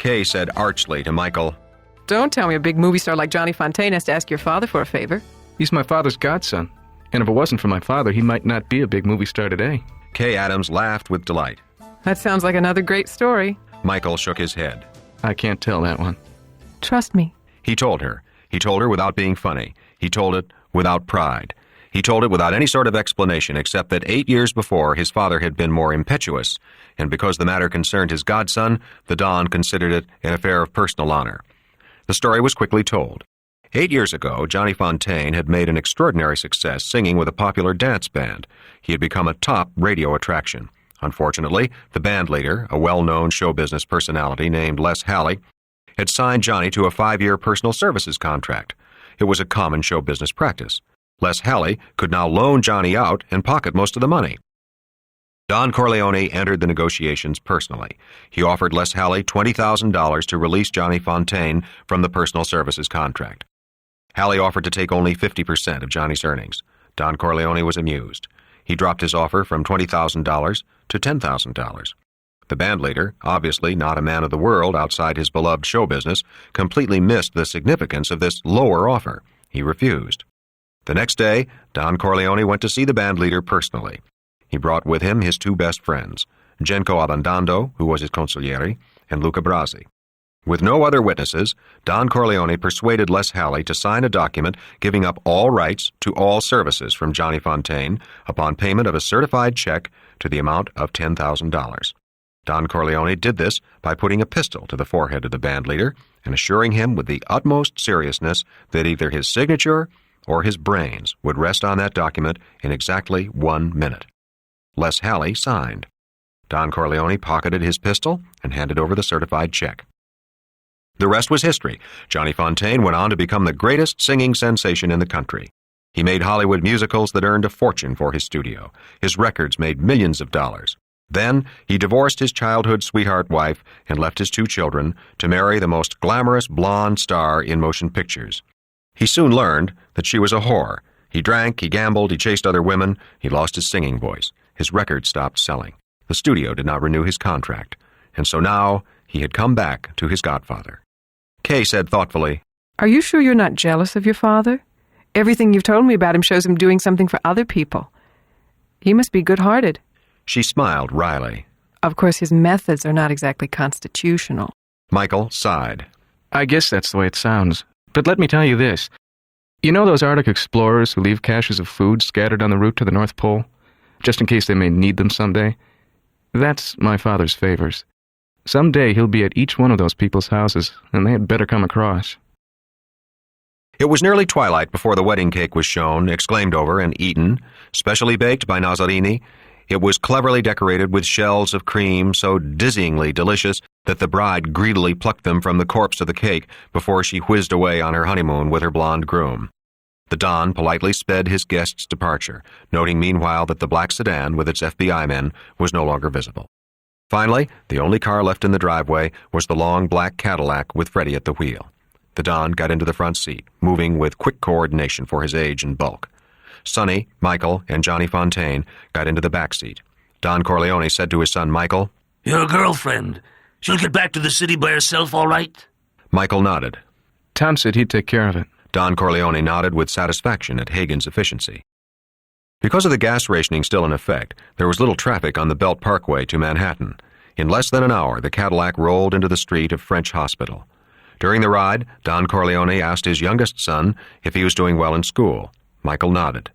Kay said archly to Michael, Don't tell me a big movie star like Johnny Fontane has to ask your father for a favor. He's my father's godson, and if it wasn't for my father, he might not be a big movie star today. Kay Adams laughed with delight. That sounds like another great story. Michael shook his head. I can't tell that one. Trust me. He told her. He told her without being funny. He told it without pride. He told it without any sort of explanation except that 8 years before his father had been more impetuous, and because the matter concerned his godson, the Don considered it an affair of personal honor. The story was quickly told. 8 years ago, Johnny Fontane had made an extraordinary success singing with a popular dance band. He had become a top radio attraction. Unfortunately, the band leader, a well-known show business personality named Les Halley, had signed Johnny to a 5-year personal services contract. It was a common show business practice. Les Halley could now loan Johnny out and pocket most of the money. Don Corleone entered the negotiations personally. He offered Les Halley $20,000 to release Johnny Fontane from the personal services contract. Halley offered to take only 50% of Johnny's earnings. Don Corleone was amused. He dropped his offer from $20,000 to $10,000. The bandleader, obviously not a man of the world outside his beloved show business, completely missed the significance of this lower offer. He refused. The next day, Don Corleone went to see the bandleader personally. He brought with him his 2 best friends, Genco Abandando, who was his consigliere, and Luca Brasi. With no other witnesses, Don Corleone persuaded Les Halley to sign a document giving up all rights to all services from Johnny Fontane upon payment of a certified check to the amount of $10,000. Don Corleone did this by putting a pistol to the forehead of the bandleader and assuring him with the utmost seriousness that either his signature or his brains would rest on that document in exactly 1 minute. Les Halley signed. Don Corleone pocketed his pistol and handed over the certified check. The rest was history. Johnny Fontane went on to become the greatest singing sensation in the country. He made Hollywood musicals that earned a fortune for his studio. His records made millions of dollars. Then he divorced his childhood sweetheart wife and left his 2 children to marry the most glamorous blonde star in motion pictures. He soon learned that she was a whore. He drank, he gambled, he chased other women, he lost his singing voice. His records stopped selling. The studio did not renew his contract. And so now he had come back to his godfather. Kay said thoughtfully, Are you sure you're not jealous of your father? Everything you've told me about him shows him doing something for other people. He must be good-hearted. She smiled wryly. Of course, his methods are not exactly constitutional. Michael sighed. I guess that's the way it sounds. But let me tell you this. You know those Arctic explorers who leave caches of food scattered on the route to the North Pole, just in case they may need them someday? That's my father's favors. Someday he'll be at each one of those people's houses, and they had better come across. It was nearly twilight before the wedding cake was shown, exclaimed over, and eaten, specially baked by Nazzarini. It was cleverly decorated with shells of cream so dizzyingly delicious that the bride greedily plucked them from the corpse of the cake before she whizzed away on her honeymoon with her blonde groom. The Don politely sped his guest's departure, noting meanwhile that the black sedan with its FBI men was no longer visible. Finally, the only car left in the driveway was the long black Cadillac with Freddie at the wheel. The Don got into the front seat, moving with quick coordination for his age and bulk. Sonny, Michael, and Johnny Fontane got into the back seat. Don Corleone said to his son Michael, Your girlfriend. She'll get back to the city by herself, all right? Michael nodded. Tom said he'd take care of it. Don Corleone nodded with satisfaction at Hagen's efficiency. Because of the gas rationing still in effect, there was little traffic on the Belt Parkway to Manhattan. In less than an hour, the Cadillac rolled into the street of French Hospital. During the ride, Don Corleone asked his youngest son if he was doing well in school. Michael nodded.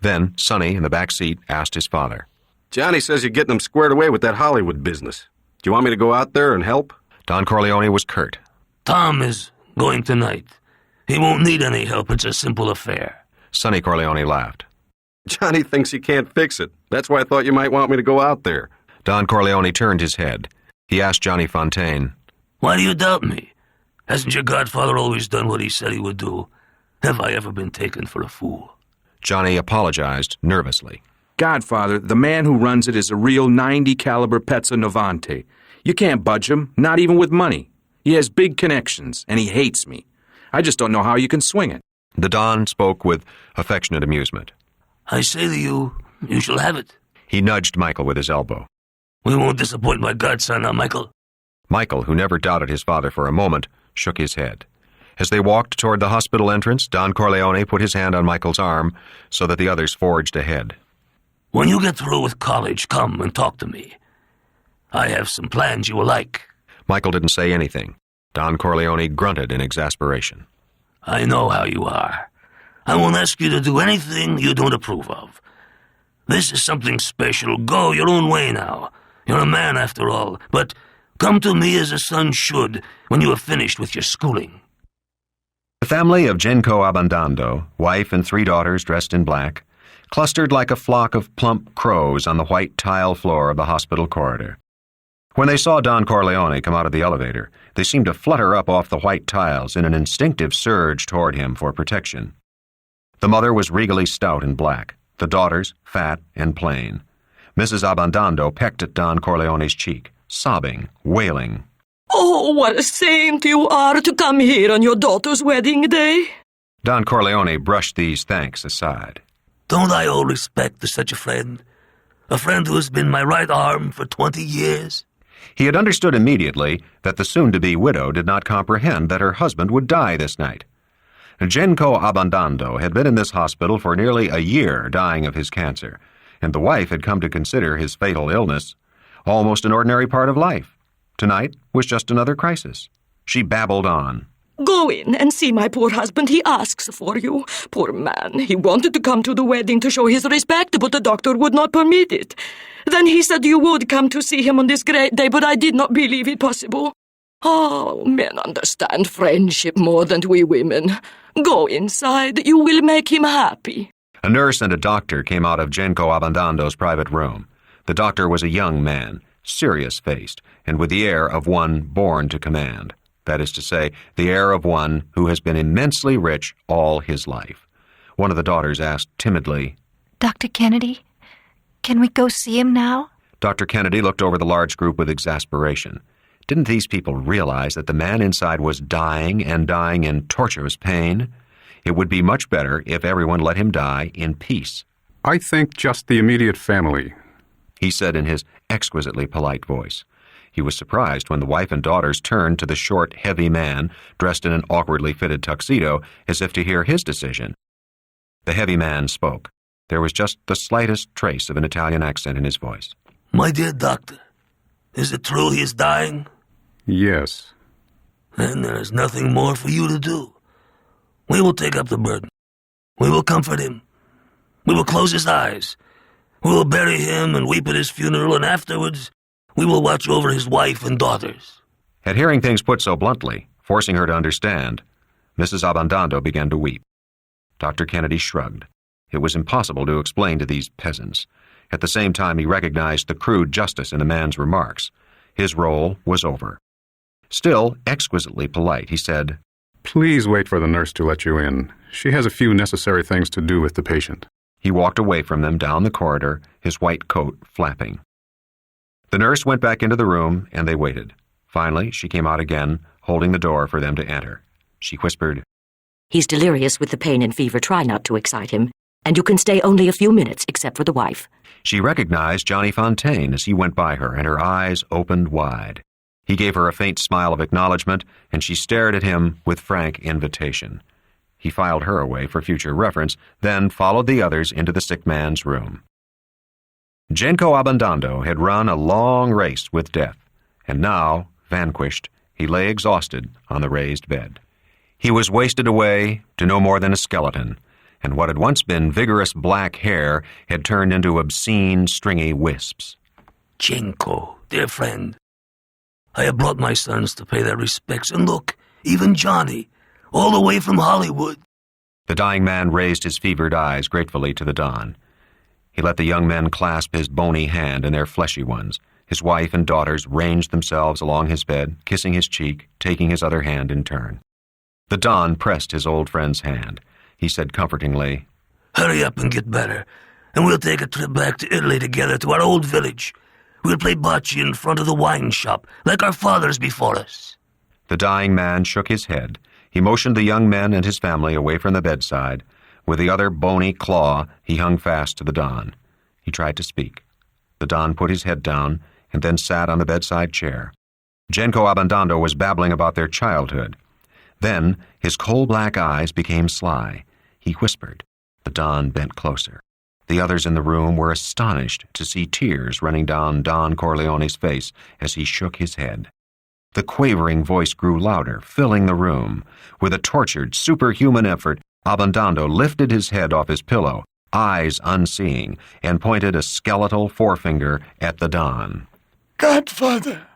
Then, Sonny, in the back seat, asked his father. Johnny says you're getting him squared away with that Hollywood business. Do you want me to go out there and help? Don Corleone was curt. Tom is going tonight. He won't need any help. It's a simple affair. Sonny Corleone laughed. Johnny thinks he can't fix it. That's why I thought you might want me to go out there. Don Corleone turned his head. He asked Johnny Fontane, Why do you doubt me? Hasn't your godfather always done what he said he would do? Have I ever been taken for a fool? Johnny apologized nervously. Godfather, the man who runs it is a real 90 caliber Pezza Novante. You can't budge him, not even with money. He has big connections, and he hates me. I just don't know how you can swing it. The Don spoke with affectionate amusement. I say to you, you shall have it. He nudged Michael with his elbow. We won't disappoint my godson now, Michael. Michael, who never doubted his father for a moment, shook his head. As they walked toward the hospital entrance, Don Corleone put his hand on Michael's arm so that the others forged ahead. When you get through with college, come and talk to me. I have some plans you will like. Michael didn't say anything. Don Corleone grunted in exasperation. I know how you are. I won't ask you to do anything you don't approve of. This is something special. Go your own way now. You're a man after all, but come to me as a son should when you have finished with your schooling. The family of Genco Abandando, wife and 3 daughters dressed in black, clustered like a flock of plump crows on the white tile floor of the hospital corridor. When they saw Don Corleone come out of the elevator, they seemed to flutter up off the white tiles in an instinctive surge toward him for protection. The mother was regally stout and black, the daughters fat and plain. Mrs. Abandando pecked at Don Corleone's cheek, sobbing, wailing. Oh, what a saint you are to come here on your daughter's wedding day. Don Corleone brushed these thanks aside. Don't I owe respect to such a friend? A friend who has been my right arm for 20 years? He had understood immediately that the soon-to-be widow did not comprehend that her husband would die this night. Genco Abandando had been in this hospital for nearly a year dying of his cancer, and the wife had come to consider his fatal illness almost an ordinary part of life. Tonight was just another crisis. She babbled on. Go in and see my poor husband. He asks for you. Poor man. He wanted to come to the wedding to show his respect, but the doctor would not permit it. Then he said you would come to see him on this great day, but I did not believe it possible. Oh, men understand friendship more than we women. Go inside. You will make him happy. A nurse and a doctor came out of Genco Abandando's private room. The doctor was a young man, serious-faced, and with the air of one born to command. That is to say, the air of one who has been immensely rich all his life. One of the daughters asked timidly, Dr. Kennedy, can we go see him now? Dr. Kennedy looked over the large group with exasperation. Didn't these people realize that the man inside was dying and dying in torturous pain? It would be much better if everyone let him die in peace. I think just the immediate family, he said in his exquisitely polite voice. He was surprised when the wife and daughters turned to the short, heavy man dressed in an awkwardly fitted tuxedo as if to hear his decision. The heavy man spoke. There was just the slightest trace of an Italian accent in his voice. My dear doctor, is it true he is dying? Yes. Then there is nothing more for you to do. We will take up the burden. We will comfort him. We will close his eyes. We will bury him and weep at his funeral, and afterwards we will watch over his wife and daughters. At hearing things put so bluntly, forcing her to understand, Mrs. Abandando began to weep. Dr. Kennedy shrugged. It was impossible to explain to these peasants. At the same time, he recognized the crude justice in the man's remarks. His role was over. Still exquisitely polite, he said, Please wait for the nurse to let you in. She has a few necessary things to do with the patient. He walked away from them down the corridor, his white coat flapping. The nurse went back into the room, and they waited. Finally, she came out again, holding the door for them to enter. She whispered, He's delirious with the pain and fever. Try not to excite him. And you can stay only a few minutes, except for the wife. She recognized Johnny Fontaine as he went by her, and her eyes opened wide. He gave her a faint smile of acknowledgement, and she stared at him with frank invitation. He filed her away for future reference, then followed the others into the sick man's room. Genco Abandando had run a long race with death, and now, vanquished, he lay exhausted on the raised bed. He was wasted away to no more than a skeleton, and what had once been vigorous black hair had turned into obscene, stringy wisps. Genco, dear friend, I have brought my sons to pay their respects, and look, even Johnny, all the way from Hollywood. The dying man raised his fevered eyes gratefully to the dawn. He let the young men clasp his bony hand in their fleshy ones. His wife and daughters ranged themselves along his bed, kissing his cheek, taking his other hand in turn. The Don pressed his old friend's hand. He said comfortingly, Hurry up and get better, and we'll take a trip back to Italy together to our old village. We'll play bocce in front of the wine shop, like our fathers before us. The dying man shook his head. He motioned the young men and his family away from the bedside. With the other bony claw, he hung fast to the Don. He tried to speak. The Don put his head down and then sat on the bedside chair. Genco Abandando was babbling about their childhood. Then his coal-black eyes became sly. He whispered. The Don bent closer. The others in the room were astonished to see tears running down Don Corleone's face as he shook his head. The quavering voice grew louder, filling the room. With a tortured, superhuman effort, Abandando lifted his head off his pillow, eyes unseeing, and pointed a skeletal forefinger at the Don. Godfather!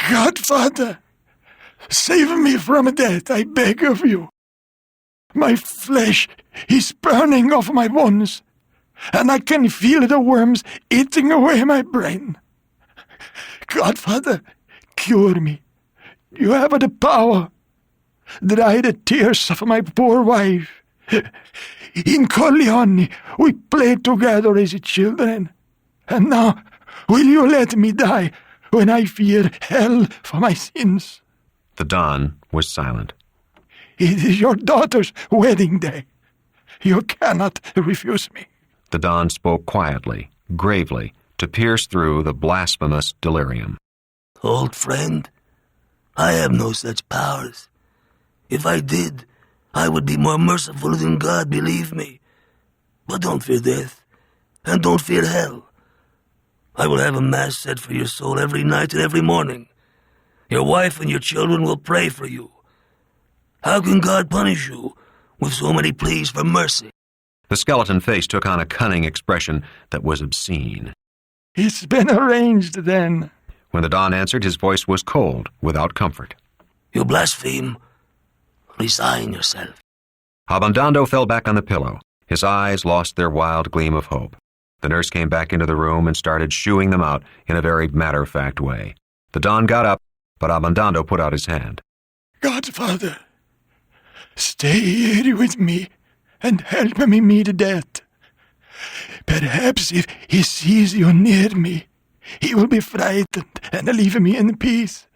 Godfather! Save me from death, I beg of you. My flesh is burning off my bones, and I can feel the worms eating away my brain. Godfather, cure me. You have the power. Dry the tears of my poor wife. In Corleone, we played together as children. And now, will you let me die when I fear hell for my sins? The Don was silent. It is your daughter's wedding day. You cannot refuse me. The Don spoke quietly, gravely, to pierce through the blasphemous delirium. Old friend, I have no such powers. If I did, I would be more merciful than God, believe me. But don't fear death, and don't fear hell. I will have a mass said for your soul every night and every morning. Your wife and your children will pray for you. How can God punish you with so many pleas for mercy? The skeleton face took on a cunning expression that was obscene. It's been arranged, then. When the Don answered, his voice was cold, without comfort. You blaspheme. Resign yourself. Abandando fell back on the pillow. His eyes lost their wild gleam of hope. The nurse came back into the room and started shooing them out in a very matter-of-fact way. The Don got up, but Abandando put out his hand. Godfather, stay here with me and help me meet death. Perhaps if he sees you near me, he will be frightened and leave me in peace.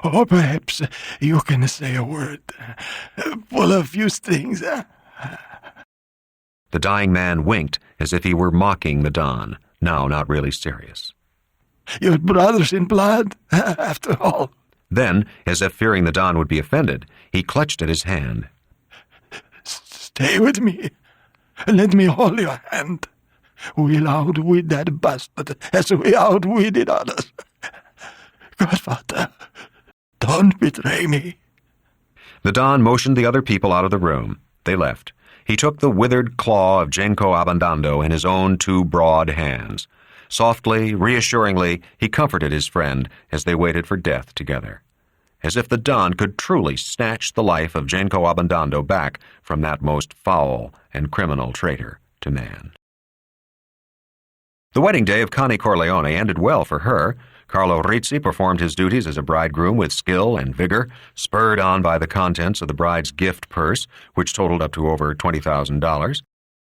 Or perhaps you can say a word, pull a few strings. The dying man winked as if he were mocking the Don, now not really serious. Your brothers in blood, after all. Then, as if fearing the Don would be offended, he clutched at his hand. Stay with me. Let me hold your hand. We'll outwit that bastard as we outwitted others. Godfather, don't betray me. The Don motioned the other people out of the room. They left. He took the withered claw of Genco Abandando in his own two broad hands. Softly, reassuringly, he comforted his friend as they waited for death together. As if the Don could truly snatch the life of Genco Abandando back from that most foul and criminal traitor to man. The wedding day of Connie Corleone ended well for her. Carlo Rizzi performed his duties as a bridegroom with skill and vigor, spurred on by the contents of the bride's gift purse, which totaled up to over $20,000.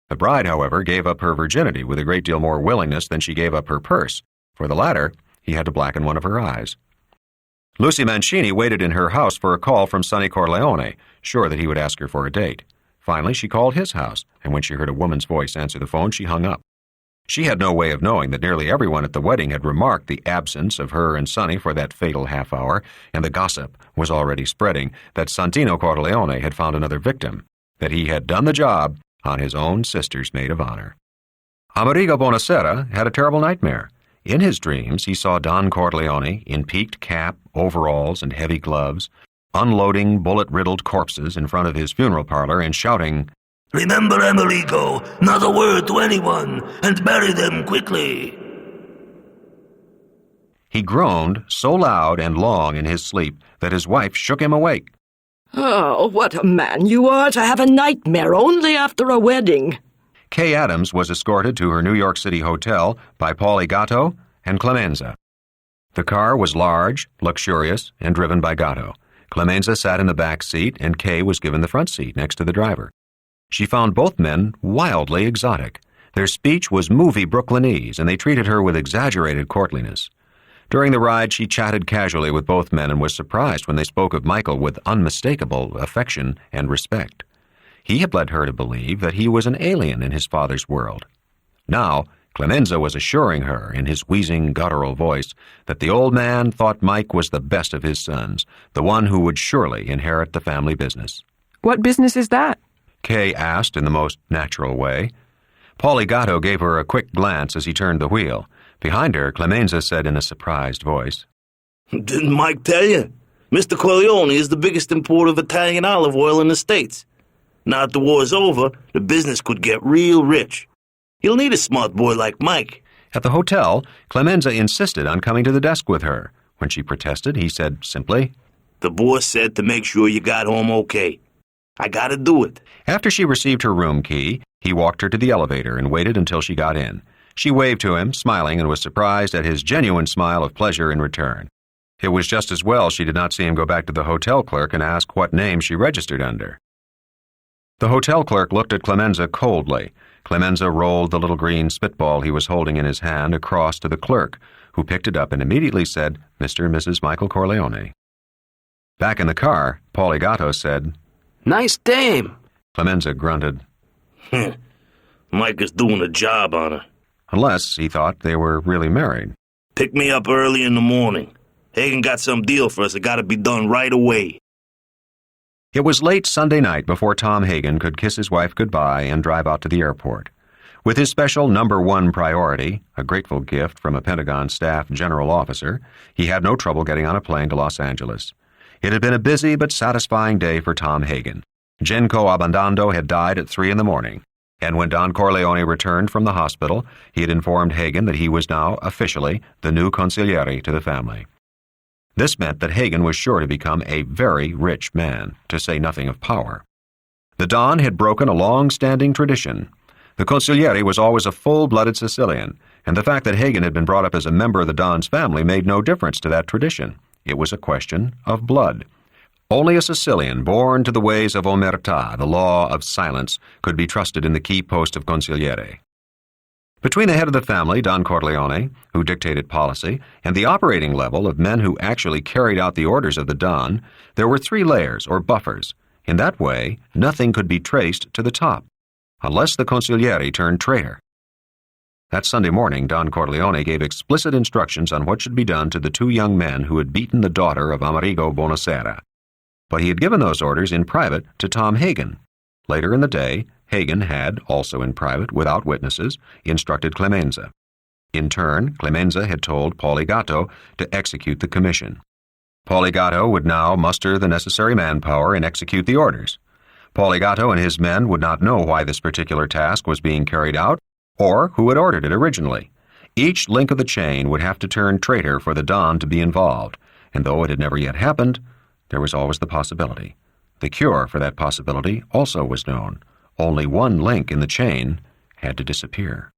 The bride, however, gave up her virginity with a great deal more willingness than she gave up her purse. For the latter, he had to blacken one of her eyes. Lucy Mancini waited in her house for a call from Sonny Corleone, sure that he would ask her for a date. Finally, she called his house, and when she heard a woman's voice answer the phone, she hung up. She had no way of knowing that nearly everyone at the wedding had remarked the absence of her and Sonny for that fatal half-hour, and the gossip was already spreading that Santino Corleone had found another victim, that he had done the job on his own sister's maid of honor. Amerigo Bonacera had a terrible nightmare. In his dreams, he saw Don Corleone in peaked cap, overalls, and heavy gloves, unloading bullet-riddled corpses in front of his funeral parlor and shouting, "Remember, Amerigo, not a word to anyone, and bury them quickly." He groaned so loud and long in his sleep that his wife shook him awake. Oh, what a man you are to have a nightmare only after a wedding. Kay Adams was escorted to her New York City hotel by Paulie Gatto and Clemenza. The car was large, luxurious, and driven by Gatto. Clemenza sat in the back seat, and Kay was given the front seat next to the driver. She found both men wildly exotic. Their speech was movie Brooklynese, and they treated her with exaggerated courtliness. During the ride, she chatted casually with both men and was surprised when they spoke of Michael with unmistakable affection and respect. He had led her to believe that he was an alien in his father's world. Now, Clemenza was assuring her, in his wheezing, guttural voice, that the old man thought Mike was the best of his sons, the one who would surely inherit the family business. What business is that? Kay asked in the most natural way. Paulie Gatto gave her a quick glance as he turned the wheel. Behind her, Clemenza said in a surprised voice, "Didn't Mike tell you? Mr. Corleone is the biggest importer of Italian olive oil in the States. Now that the war's over, the business could get real rich. He'll need a smart boy like Mike." At the hotel, Clemenza insisted on coming to the desk with her. When she protested, he said simply, "The boss said to make sure you got home okay. I gotta do it." After she received her room key, he walked her to the elevator and waited until she got in. She waved to him, smiling, and was surprised at his genuine smile of pleasure in return. It was just as well she did not see him go back to the hotel clerk and ask what name she registered under. The hotel clerk looked at Clemenza coldly. Clemenza rolled the little green spitball he was holding in his hand across to the clerk, who picked it up and immediately said, "Mr. and Mrs. Michael Corleone." Back in the car, Paulie Gatto said, "Nice dame." Clemenza grunted. Mike is doing a job on her. Unless he thought they were really married. "Pick me up early in the morning. Hagen got some deal for us that gotta be done right away." It was late Sunday night before Tom Hagen could kiss his wife goodbye and drive out to the airport. With his special #1 priority, a grateful gift from a Pentagon staff general officer, he had no trouble getting on a plane to Los Angeles. It had been a busy but satisfying day for Tom Hagen. Genco Abandando had died at 3 a.m, and when Don Corleone returned from the hospital, he had informed Hagen that he was now officially the new consigliere to the family. This meant that Hagen was sure to become a very rich man, to say nothing of power. The Don had broken a long-standing tradition. The consigliere was always a full-blooded Sicilian, and the fact that Hagen had been brought up as a member of the Don's family made no difference to that tradition. It was a question of blood. Only a Sicilian born to the ways of omertà, the law of silence, could be trusted in the key post of consigliere. Between the head of the family, Don Corleone, who dictated policy, and the operating level of men who actually carried out the orders of the Don, there were 3 layers, or buffers. In that way, nothing could be traced to the top, unless the consigliere turned traitor. That Sunday morning, Don Corleone gave explicit instructions on what should be done to the 2 young men who had beaten the daughter of Amerigo Bonasera. But he had given those orders in private to Tom Hagen. Later in the day, Hagen had, also in private, without witnesses, instructed Clemenza. In turn, Clemenza had told Paulie Gatto to execute the commission. Paulie Gatto would now muster the necessary manpower and execute the orders. Paulie Gatto and his men would not know why this particular task was being carried out, or who had ordered it originally. Each link of the chain would have to turn traitor for the Don to be involved, and though it had never yet happened, there was always the possibility. The cure for that possibility also was known. Only one link in the chain had to disappear.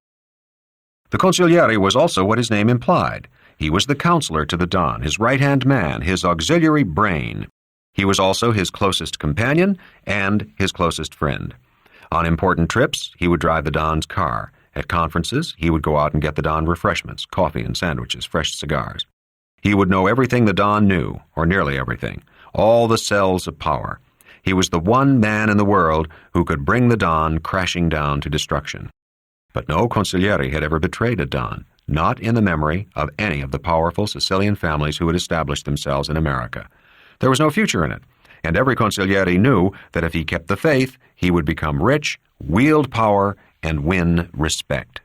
The consigliere was also what his name implied. He was the counselor to the Don, his right-hand man, his auxiliary brain. He was also his closest companion and his closest friend. On important trips, he would drive the Don's car. At conferences, he would go out and get the Don refreshments, coffee and sandwiches, fresh cigars. He would know everything the Don knew, or nearly everything, all the cells of power. He was the one man in the world who could bring the Don crashing down to destruction. But no consigliere had ever betrayed a Don, not in the memory of any of the powerful Sicilian families who had established themselves in America. There was no future in it, and every consigliere knew that if he kept the faith, he would become rich, wield power, and win respect.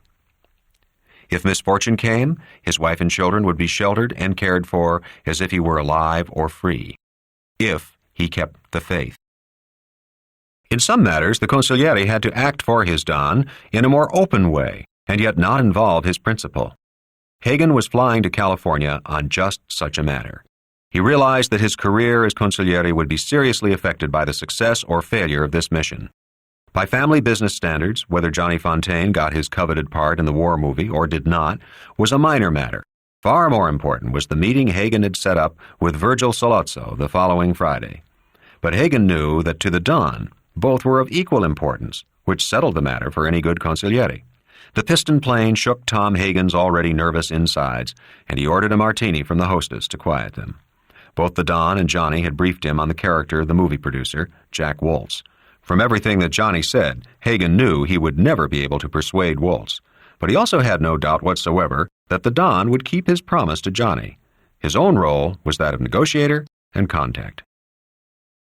If misfortune came, his wife and children would be sheltered and cared for as if he were alive or free. If he kept the faith. In some matters, the consigliere had to act for his Don in a more open way, and yet not involve his principal. Hagen was flying to California on just such a matter. He realized that his career as consigliere would be seriously affected by the success or failure of this mission. By family business standards, whether Johnny Fontaine got his coveted part in the war movie or did not was a minor matter. Far more important was the meeting Hagen had set up with Virgil Sollozzo the following Friday. But Hagen knew that to the Don, both were of equal importance, which settled the matter for any good consigliere. The piston plane shook Tom Hagen's already nervous insides, and he ordered a martini from the hostess to quiet them. Both the Don and Johnny had briefed him on the character of the movie producer, Jack Woltz. From everything that Johnny said, Hagen knew he would never be able to persuade Woltz. But he also had no doubt whatsoever that the Don would keep his promise to Johnny. His own role was that of negotiator and contact.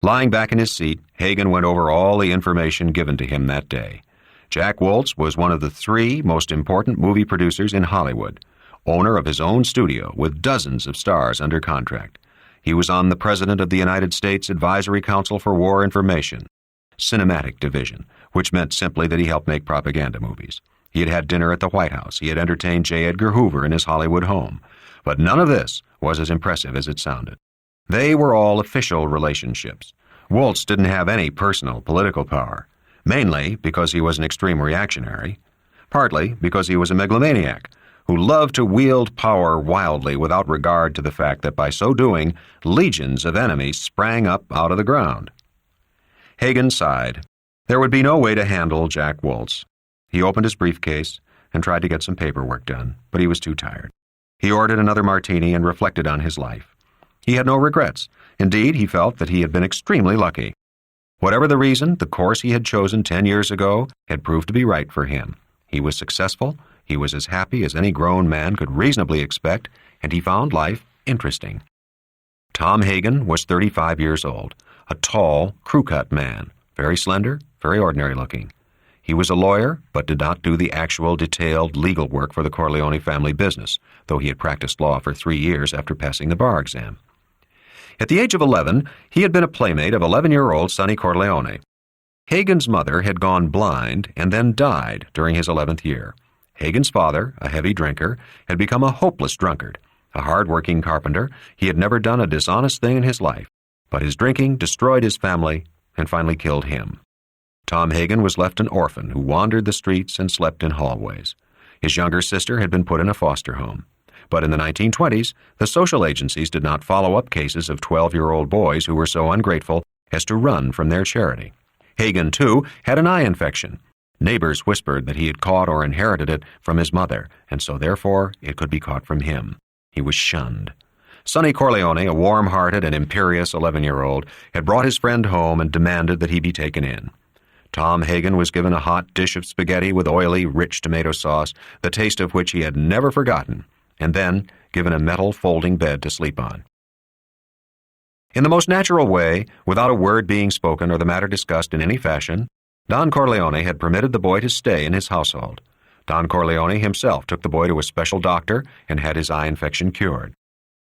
Lying back in his seat, Hagen went over all the information given to him that day. Jack Woltz was one of the 3 most important movie producers in Hollywood, owner of his own studio with dozens of stars under contract. He was on the President of the United States Advisory Council for War Information, Cinematic Division, which meant simply that he helped make propaganda movies. He had had dinner at the White House. He had entertained J. Edgar Hoover in his Hollywood home. But none of this was as impressive as it sounded. They were all official relationships. Woltz didn't have any personal political power, mainly because he was an extreme reactionary, partly because he was a megalomaniac who loved to wield power wildly without regard to the fact that by so doing, legions of enemies sprang up out of the ground. Hagen sighed. There would be no way to handle Jack Woltz. He opened his briefcase and tried to get some paperwork done, but he was too tired. He ordered another martini and reflected on his life. He had no regrets. Indeed, he felt that he had been extremely lucky. Whatever the reason, the course he had chosen 10 years ago had proved to be right for him. He was successful, he was as happy as any grown man could reasonably expect, and he found life interesting. Tom Hagen was 35 years old, a tall, crew-cut man, very slender, very ordinary-looking. He was a lawyer, but did not do the actual detailed legal work for the Corleone family business, though he had practiced law for 3 years after passing the bar exam. At the age of 11, he had been a playmate of 11-year-old Sonny Corleone. Hagen's mother had gone blind and then died during his 11th year. Hagen's father, a heavy drinker, had become a hopeless drunkard. A hard-working carpenter, he had never done a dishonest thing in his life, but his drinking destroyed his family and finally killed him. Tom Hagen was left an orphan who wandered the streets and slept in hallways. His younger sister had been put in a foster home. But in the 1920s, the social agencies did not follow up cases of 12-year-old boys who were so ungrateful as to run from their charity. Hagen, too, had an eye infection. Neighbors whispered that he had caught or inherited it from his mother, and so therefore it could be caught from him. He was shunned. Sonny Corleone, a warm-hearted and imperious 11-year-old, had brought his friend home and demanded that he be taken in. Tom Hagen was given a hot dish of spaghetti with oily, rich tomato sauce, the taste of which he had never forgotten, and then given a metal folding bed to sleep on. In the most natural way, without a word being spoken or the matter discussed in any fashion, Don Corleone had permitted the boy to stay in his household. Don Corleone himself took the boy to a special doctor and had his eye infection cured.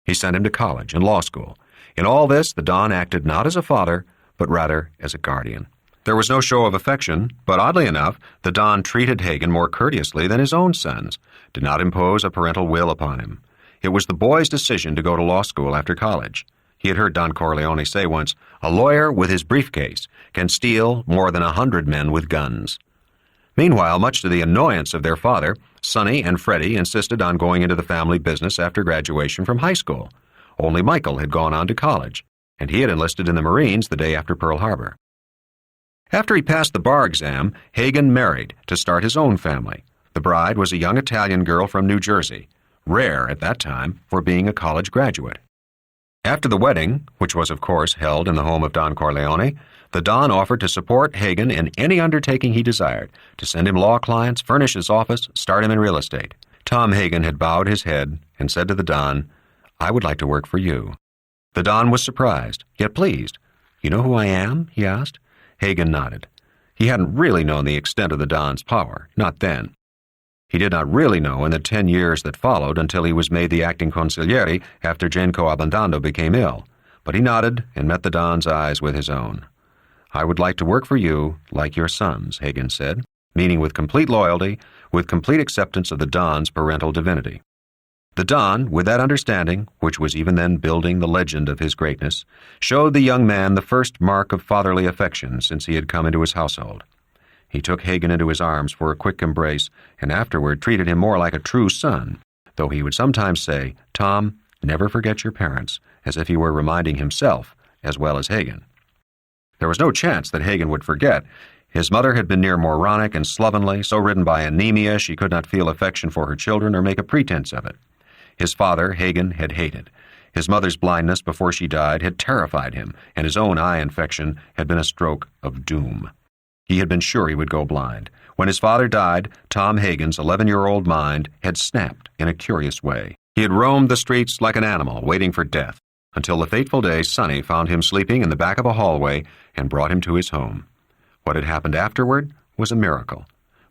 He sent him to college and law school. In all this, the Don acted not as a father, but rather as a guardian. There was no show of affection, but oddly enough, the Don treated Hagen more courteously than his own sons, did not impose a parental will upon him. It was the boy's decision to go to law school after college. He had heard Don Corleone say once, "A lawyer with his briefcase can steal more than 100 men with guns." Meanwhile, much to the annoyance of their father, Sonny and Freddie insisted on going into the family business after graduation from high school. Only Michael had gone on to college, and he had enlisted in the Marines the day after Pearl Harbor. After he passed the bar exam, Hagen married to start his own family. The bride was a young Italian girl from New Jersey, rare at that time for being a college graduate. After the wedding, which was of course held in the home of Don Corleone, the Don offered to support Hagen in any undertaking he desired, to send him law clients, furnish his office, start him in real estate. Tom Hagen had bowed his head and said to the Don, "I would like to work for you." The Don was surprised, yet pleased. "You know who I am?" he asked. Hagen nodded. He hadn't really known the extent of the Don's power, not then. He did not really know in the 10 years that followed until he was made the acting consigliere after Genco Abondando became ill, but he nodded and met the Don's eyes with his own. "I would like to work for you like your sons," Hagen said, meaning with complete loyalty, with complete acceptance of the Don's parental divinity. The Don, with that understanding, which was even then building the legend of his greatness, showed the young man the first mark of fatherly affection since he had come into his household. He took Hagen into his arms for a quick embrace, and afterward treated him more like a true son, though he would sometimes say, "Tom, never forget your parents," as if he were reminding himself as well as Hagen. There was no chance that Hagen would forget. His mother had been near moronic and slovenly, so ridden by anemia she could not feel affection for her children or make a pretense of it. His father, Hagen, had hated. His mother's blindness before she died had terrified him, and his own eye infection had been a stroke of doom. He had been sure he would go blind. When his father died, Tom Hagen's 11-year-old mind had snapped in a curious way. He had roamed the streets like an animal, waiting for death, until the fateful day Sonny found him sleeping in the back of a hallway and brought him to his home. What had happened afterward was a miracle.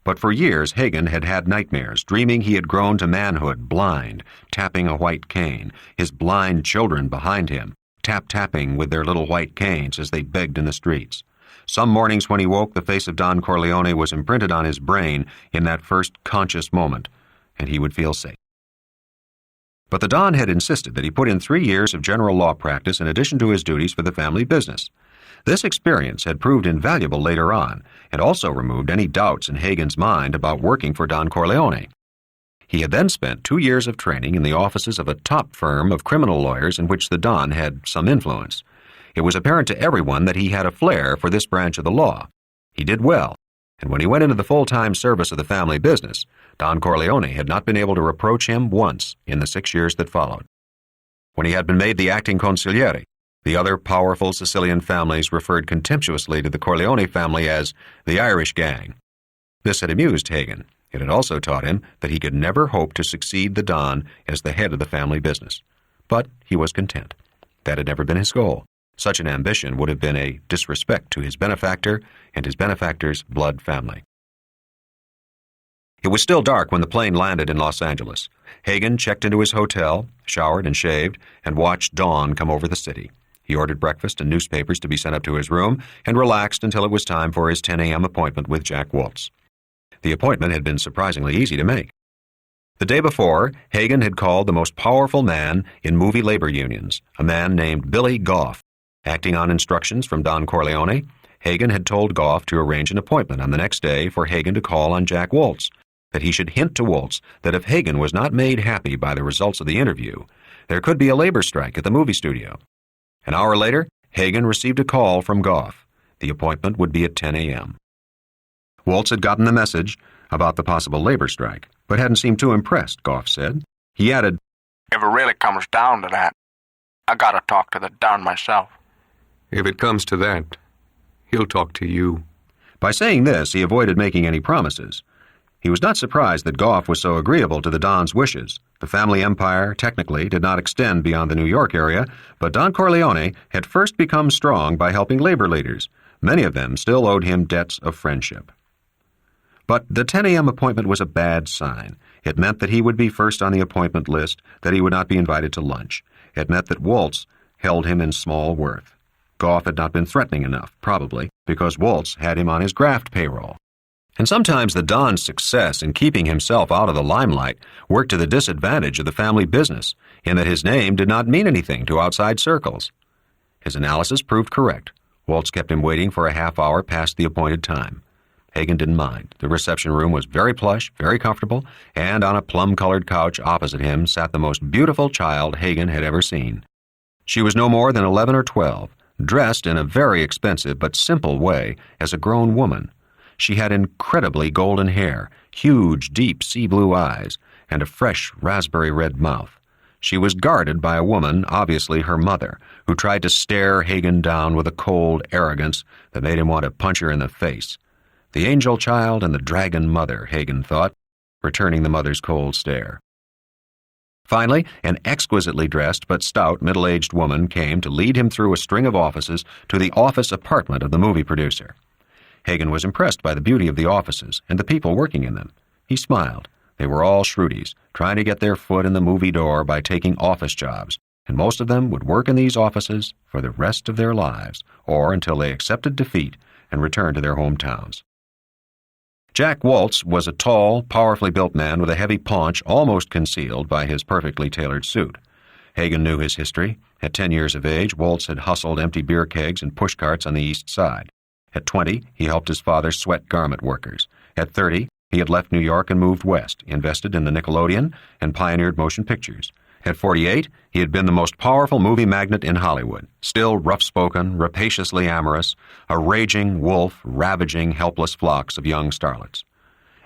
But for years, Hagen had had nightmares, dreaming he had grown to manhood, blind, tapping a white cane, his blind children behind him, tap-tapping with their little white canes as they begged in the streets. Some mornings when he woke, the face of Don Corleone was imprinted on his brain in that first conscious moment, and he would feel safe. But the Don had insisted that he put in 3 years of general law practice in addition to his duties for the family business. This experience had proved invaluable later on, and also removed any doubts in Hagen's mind about working for Don Corleone. He had then spent 2 years of training in the offices of a top firm of criminal lawyers in which the Don had some influence. It was apparent to everyone that he had a flair for this branch of the law. He did well, and when he went into the full-time service of the family business, Don Corleone had not been able to reproach him once in the 6 years that followed. When he had been made the acting consigliere, the other powerful Sicilian families referred contemptuously to the Corleone family as the Irish gang. This had amused Hagen. It had also taught him that he could never hope to succeed the Don as the head of the family business. But he was content. That had never been his goal. Such an ambition would have been a disrespect to his benefactor and his benefactor's blood family. It was still dark when the plane landed in Los Angeles. Hagen checked into his hotel, showered and shaved, and watched dawn come over the city. He ordered breakfast and newspapers to be sent up to his room and relaxed until it was time for his 10 a.m. appointment with Jack Waltz. The appointment had been surprisingly easy to make. The day before, Hagen had called the most powerful man in movie labor unions, a man named Billy Goff. Acting on instructions from Don Corleone, Hagen had told Goff to arrange an appointment on the next day for Hagen to call on Jack Waltz, that he should hint to Waltz that if Hagen was not made happy by the results of the interview, there could be a labor strike at the movie studio. An hour later, Hagen received a call from Goff. The appointment would be at 10 a.m. Waltz had gotten the message about the possible labor strike, but hadn't seemed too impressed, Goff said. He added, "If it really comes down to that, I gotta talk to the Don myself." "If it comes to that, he'll talk to you." By saying this, he avoided making any promises. He was not surprised that Goff was so agreeable to the Don's wishes. The family empire, technically, did not extend beyond the New York area, but Don Corleone had first become strong by helping labor leaders. Many of them still owed him debts of friendship. But the 10 a.m. appointment was a bad sign. It meant that he would be first on the appointment list, that he would not be invited to lunch. It meant that Waltz held him in small worth. Goff had not been threatening enough, probably, because Waltz had him on his graft payroll. And sometimes the Don's success in keeping himself out of the limelight worked to the disadvantage of the family business, in that his name did not mean anything to outside circles. His analysis proved correct. Waltz kept him waiting for a half hour past the appointed time. Hagen didn't mind. The reception room was very plush, very comfortable, and on a plum-colored couch opposite him sat the most beautiful child Hagen had ever seen. She was no more than 11 or 12, dressed in a very expensive but simple way as a grown woman. She had incredibly golden hair, huge, deep sea-blue eyes, and a fresh raspberry-red mouth. She was guarded by a woman, obviously her mother, who tried to stare Hagen down with a cold arrogance that made him want to punch her in the face. The angel child and the dragon mother, Hagen thought, returning the mother's cold stare. Finally, an exquisitely dressed but stout middle-aged woman came to lead him through a string of offices to the office apartment of the movie producer. Hagen was impressed by the beauty of the offices and the people working in them. He smiled. They were all shrewdies, trying to get their foot in the movie door by taking office jobs, and most of them would work in these offices for the rest of their lives, or until they accepted defeat and returned to their hometowns. Jack Waltz was a tall, powerfully built man with a heavy paunch almost concealed by his perfectly tailored suit. Hagen knew his history. At 10 years of age, Waltz had hustled empty beer kegs and pushcarts on the East Side. At 20, he helped his father sweat garment workers. At 30, he had left New York and moved west, invested in the Nickelodeon, and pioneered motion pictures. At 48, he had been the most powerful movie magnate in Hollywood, still rough-spoken, rapaciously amorous, a raging wolf ravaging helpless flocks of young starlets.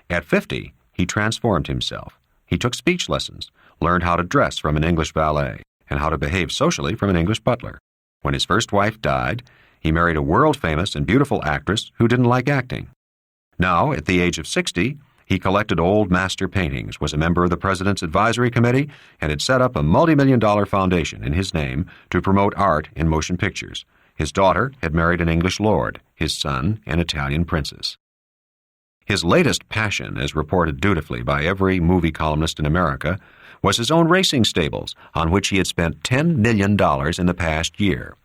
At 50, he transformed himself. He took speech lessons, learned how to dress from an English valet, and how to behave socially from an English butler. When his first wife died, He married a world-famous and beautiful actress who didn't like acting. Now, at the age of 60, he collected old master paintings, was a member of the President's Advisory Committee, and had set up a multi-million-dollar foundation in his name to promote art in motion pictures. His daughter had married an English lord, his son an Italian princess. His latest passion, as reported dutifully by every movie columnist in America, was his own racing stables, on which he had spent $10 million in the past year.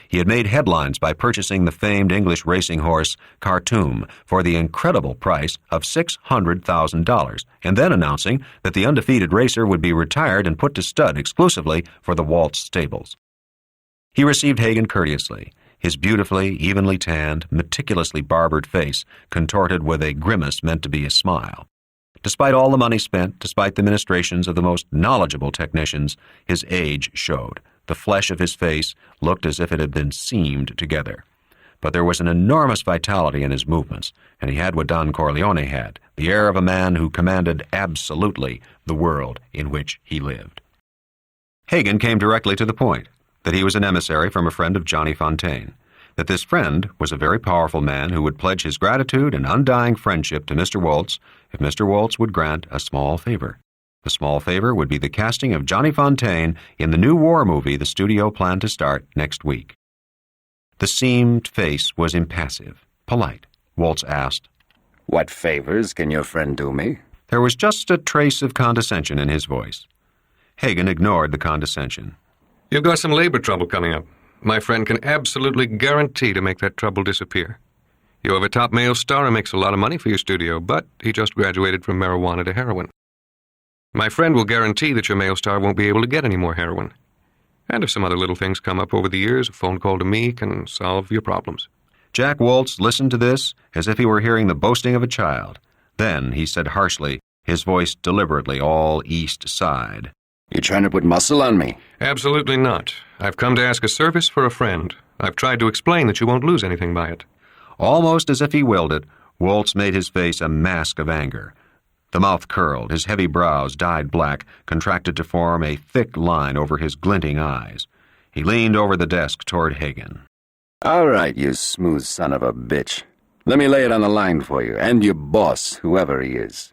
He had made headlines by purchasing the famed English racing horse Khartoum for the incredible price of $600,000, and then announcing that the undefeated racer would be retired and put to stud exclusively for the Waltz stables. He received Hagen courteously, his beautifully, evenly tanned, meticulously barbered face contorted with a grimace meant to be a smile. Despite all the money spent, despite the ministrations of the most knowledgeable technicians, his age showed. The flesh of his face looked as if it had been seamed together. But there was an enormous vitality in his movements, and he had what Don Corleone had, the air of a man who commanded absolutely the world in which he lived. Hagen came directly to the point, that he was an emissary from a friend of Johnny Fontaine, that this friend was a very powerful man who would pledge his gratitude and undying friendship to Mr. Waltz if Mr. Waltz would grant a small favor. The small favor would be the casting of Johnny Fontaine in the new war movie the studio planned to start next week. The seamed face was impassive, polite. Waltz asked, "What favors can your friend do me?" There was just a trace of condescension in his voice. Hagen ignored the condescension. "You've got some labor trouble coming up. My friend can absolutely guarantee to make that trouble disappear. You have a top male star who makes a lot of money for your studio, but he just graduated from marijuana to heroin. My friend will guarantee that your male star won't be able to get any more heroin. And if some other little things come up over the years, a phone call to me can solve your problems." Jack Waltz listened to this as if he were hearing the boasting of a child. Then he said harshly, his voice deliberately all East Side, "You trying to put muscle on me?" "Absolutely not. I've come to ask a service for a friend. I've tried to explain that you won't lose anything by it." Almost as if he willed it, Waltz made his face a mask of anger. The mouth curled, his heavy brows, dyed black, contracted to form a thick line over his glinting eyes. He leaned over the desk toward Hagen. "All right, you smooth son of a bitch. Let me lay it on the line for you, and your boss, whoever he is.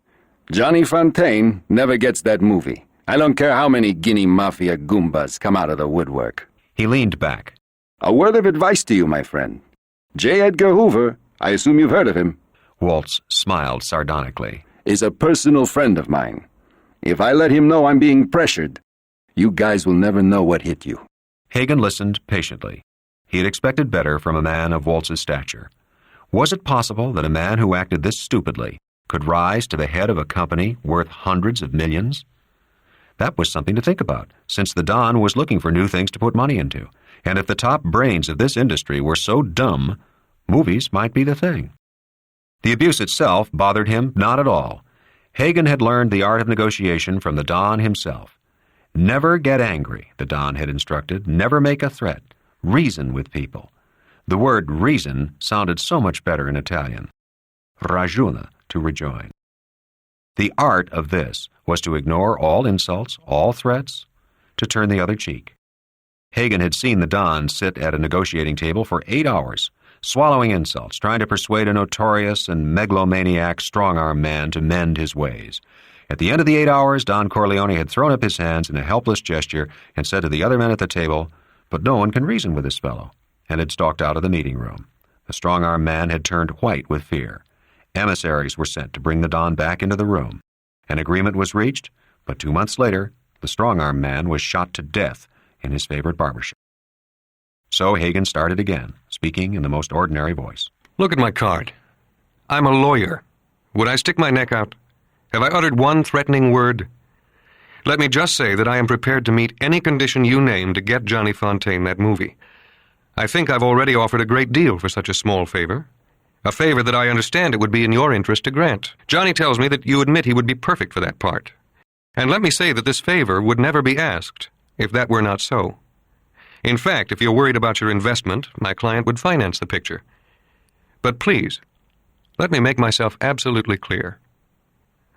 Johnny Fontaine never gets that movie. I don't care how many Guinea Mafia Goombas come out of the woodwork." He leaned back. "A word of advice to you, my friend. J. Edgar Hoover, I assume you've heard of him." Waltz smiled sardonically. "Is a personal friend of mine. If I let him know I'm being pressured, you guys will never know what hit you." Hagen listened patiently. He had expected better from a man of Waltz's stature. Was it possible that a man who acted this stupidly could rise to the head of a company worth hundreds of millions? That was something to think about, since the Don was looking for new things to put money into, and if the top brains of this industry were so dumb, movies might be the thing. The abuse itself bothered him not at all. Hagen had learned the art of negotiation from the Don himself. Never get angry, the Don had instructed. Never make a threat. Reason with people. The word reason sounded so much better in Italian. Ragiona, to rejoin. The art of this was to ignore all insults, all threats, to turn the other cheek. Hagen had seen the Don sit at a negotiating table for 8 hours, swallowing insults, trying to persuade a notorious and megalomaniac strong-arm man to mend his ways. At the end of the 8 hours, Don Corleone had thrown up his hands in a helpless gesture and said to the other men at the table, "But no one can reason with this fellow," and had stalked out of the meeting room. The strong-arm man had turned white with fear. Emissaries were sent to bring the Don back into the room. An agreement was reached, but 2 months later, the strong-arm man was shot to death in his favorite barbershop. So Hagen started again, speaking in the most ordinary voice. "Look at my card. I'm a lawyer. Would I stick my neck out? Have I uttered one threatening word? Let me just say that I am prepared to meet any condition you name to get Johnny Fontaine that movie. I think I've already offered a great deal for such a small favor. A favor that I understand it would be in your interest to grant. Johnny tells me that you admit he would be perfect for that part. And let me say that this favor would never be asked if that were not so. In fact, if you're worried about your investment, my client would finance the picture. But please, let me make myself absolutely clear.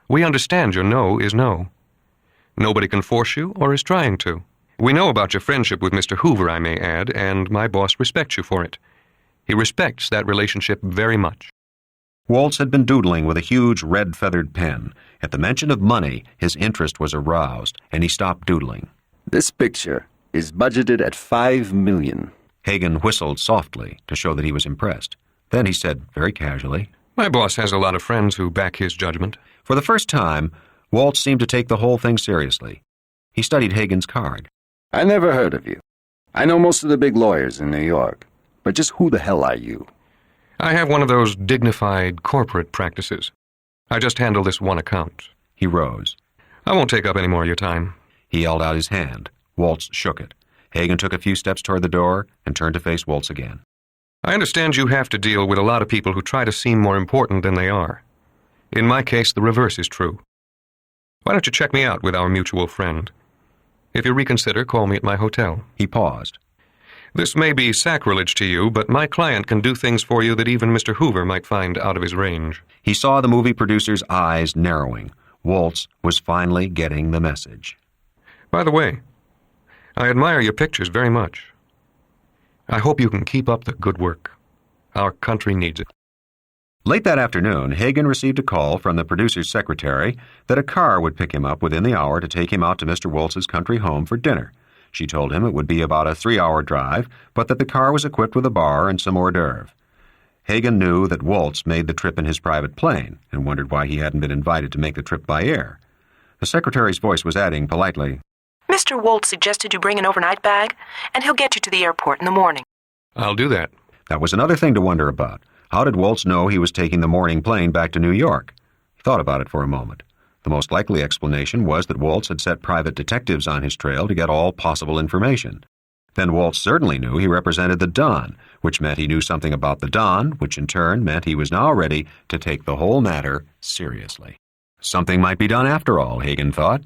We understand your no is no. Nobody can force you or is trying to. We know about your friendship with Mr. Hoover, I may add, and my boss respects you for it. He respects that relationship very much. Waltz had been doodling with a huge red-feathered pen. At the mention of money, his interest was aroused, and he stopped doodling. This picture is budgeted at $5 million. Hagen whistled softly to show that he was impressed. Then he said, very casually, My boss has a lot of friends who back his judgment. For the first time, Waltz seemed to take the whole thing seriously. He studied Hagen's card. I never heard of you. I know most of the big lawyers in New York, but just who the hell are you? I have one of those dignified corporate practices. I just handle this one account. He rose. I won't take up any more of your time. He held out his hand. Waltz shook it. Hagen took a few steps toward the door and turned to face Waltz again. I understand you have to deal with a lot of people who try to seem more important than they are. In my case, the reverse is true. Why don't you check me out with our mutual friend? If you reconsider, call me at my hotel. He paused. This may be sacrilege to you, but my client can do things for you that even Mr. Hoover might find out of his range. He saw the movie producer's eyes narrowing. Waltz was finally getting the message. By the way, I admire your pictures very much. I hope you can keep up the good work. Our country needs it. Late that afternoon, Hagen received a call from the producer's secretary that a car would pick him up within the hour to take him out to Mr. Waltz's country home for dinner. She told him it would be about a 3-hour drive, but that the car was equipped with a bar and some hors d'oeuvres. Hagen knew that Waltz made the trip in his private plane and wondered why he hadn't been invited to make the trip by air. The secretary's voice was adding politely, Mr. Waltz suggested you bring an overnight bag, and he'll get you to the airport in the morning. I'll do that. That was another thing to wonder about. How did Waltz know he was taking the morning plane back to New York? He thought about it for a moment. The most likely explanation was that Waltz had set private detectives on his trail to get all possible information. Then Waltz certainly knew he represented the Don, which meant he knew something about the Don, which in turn meant he was now ready to take the whole matter seriously. Something might be done after all, Hagen thought,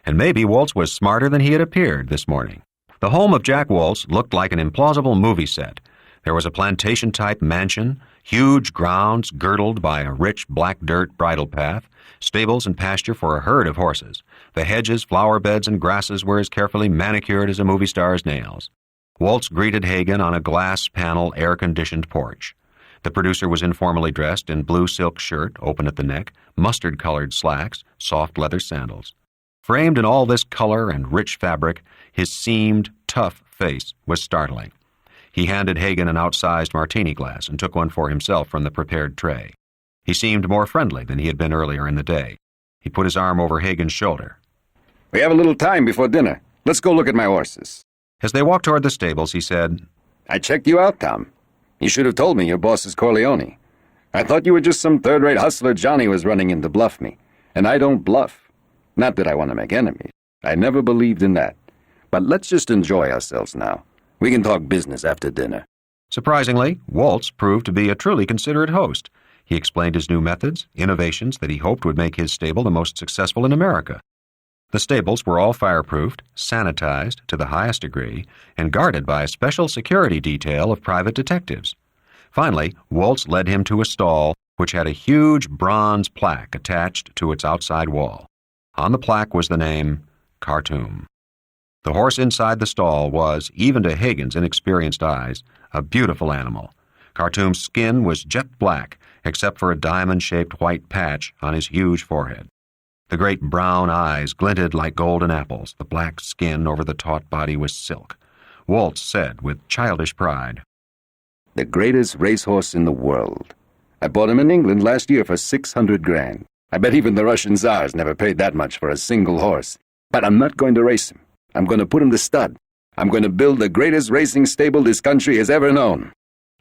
and maybe Waltz was smarter than he had appeared this morning. The home of Jack Waltz looked like an implausible movie set. There was a plantation-type mansion, huge grounds girdled by a rich black dirt bridle path, stables and pasture for a herd of horses. The hedges, flower beds, and grasses were as carefully manicured as a movie star's nails. Waltz greeted Hagen on a glass-panel, air-conditioned porch. The producer was informally dressed in blue silk shirt, open at the neck, mustard-colored slacks, soft leather sandals. Framed in all this color and rich fabric, his seamed, tough face was startling. He handed Hagen an outsized martini glass and took one for himself from the prepared tray. He seemed more friendly than he had been earlier in the day. He put his arm over Hagen's shoulder. We have a little time before dinner. Let's go look at my horses. As they walked toward the stables, he said, I checked you out, Tom. You should have told me your boss is Corleone. I thought you were just some third-rate hustler Johnny was running in to bluff me. And I don't bluff. Not that I want to make enemies. I never believed in that. But let's just enjoy ourselves now. We can talk business after dinner. Surprisingly, Waltz proved to be a truly considerate host. He explained his new methods, innovations that he hoped would make his stable the most successful in America. The stables were all fireproofed, sanitized to the highest degree, and guarded by a special security detail of private detectives. Finally, Waltz led him to a stall which had a huge bronze plaque attached to its outside wall. On the plaque was the name Khartoum. The horse inside the stall was, even to Hagen's inexperienced eyes, a beautiful animal. Khartoum's skin was jet black, except for a diamond-shaped white patch on his huge forehead. The great brown eyes glinted like golden apples. The black skin over the taut body was silk. Waltz said with childish pride, The greatest racehorse in the world. I bought him in England last year for $600,000. I bet even the Russian Tsars never paid that much for a single horse. But I'm not going to race him. I'm going to put him to stud. I'm going to build the greatest racing stable this country has ever known.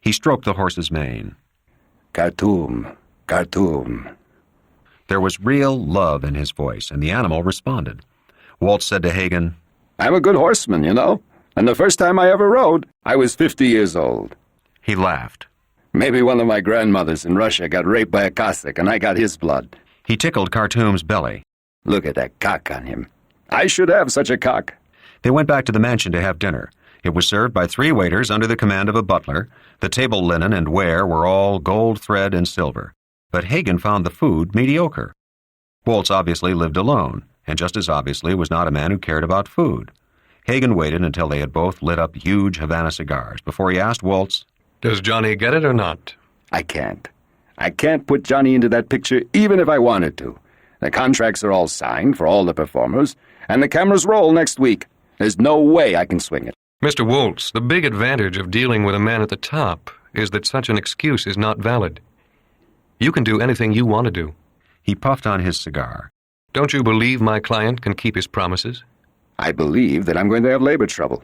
He stroked the horse's mane. Khartoum, Khartoum. There was real love in his voice, and the animal responded. Waltz said to Hagen, I'm a good horseman, you know. And the first time I ever rode, I was 50 years old. He laughed. Maybe one of my grandmothers in Russia got raped by a Cossack, and I got his blood. He tickled Khartoum's belly. Look at that cock on him. I should have such a cock. They went back to the mansion to have dinner. It was served by 3 waiters under the command of a butler. The table linen and ware were all gold thread and silver. But Hagen found the food mediocre. Waltz obviously lived alone, and just as obviously was not a man who cared about food. Hagen waited until they had both lit up huge Havana cigars before he asked Waltz, Does Johnny get it or not? I can't. I can't put Johnny into that picture even if I wanted to. The contracts are all signed for all the performers, and the cameras roll next week. There's no way I can swing it. Mr. Waltz, the big advantage of dealing with a man at the top is that such an excuse is not valid. You can do anything you want to do. He puffed on his cigar. Don't you believe my client can keep his promises? I believe that I'm going to have labor trouble.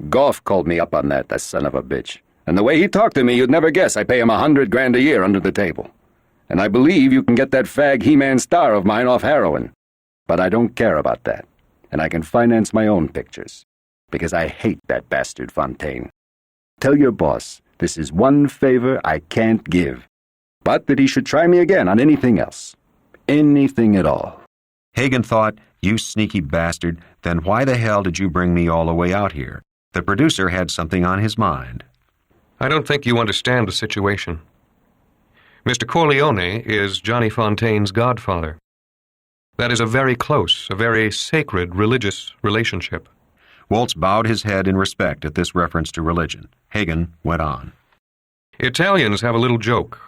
Goff called me up on that, the son of a bitch. And the way he talked to me, you'd never guess I pay him $100,000 a year under the table. And I believe you can get that fag He-Man star of mine off heroin. But I don't care about that. And I can finance my own pictures. Because I hate that bastard Fontaine. Tell your boss this is one favor I can't give. But that he should try me again on anything else. Anything at all. Hagen thought, you sneaky bastard, then why the hell did you bring me all the way out here? The producer had something on his mind. I don't think you understand the situation. Mr. Corleone is Johnny Fontaine's godfather. That is a very close, a very sacred religious relationship. Waltz bowed his head in respect at this reference to religion. Hagen went on. Italians have a little joke,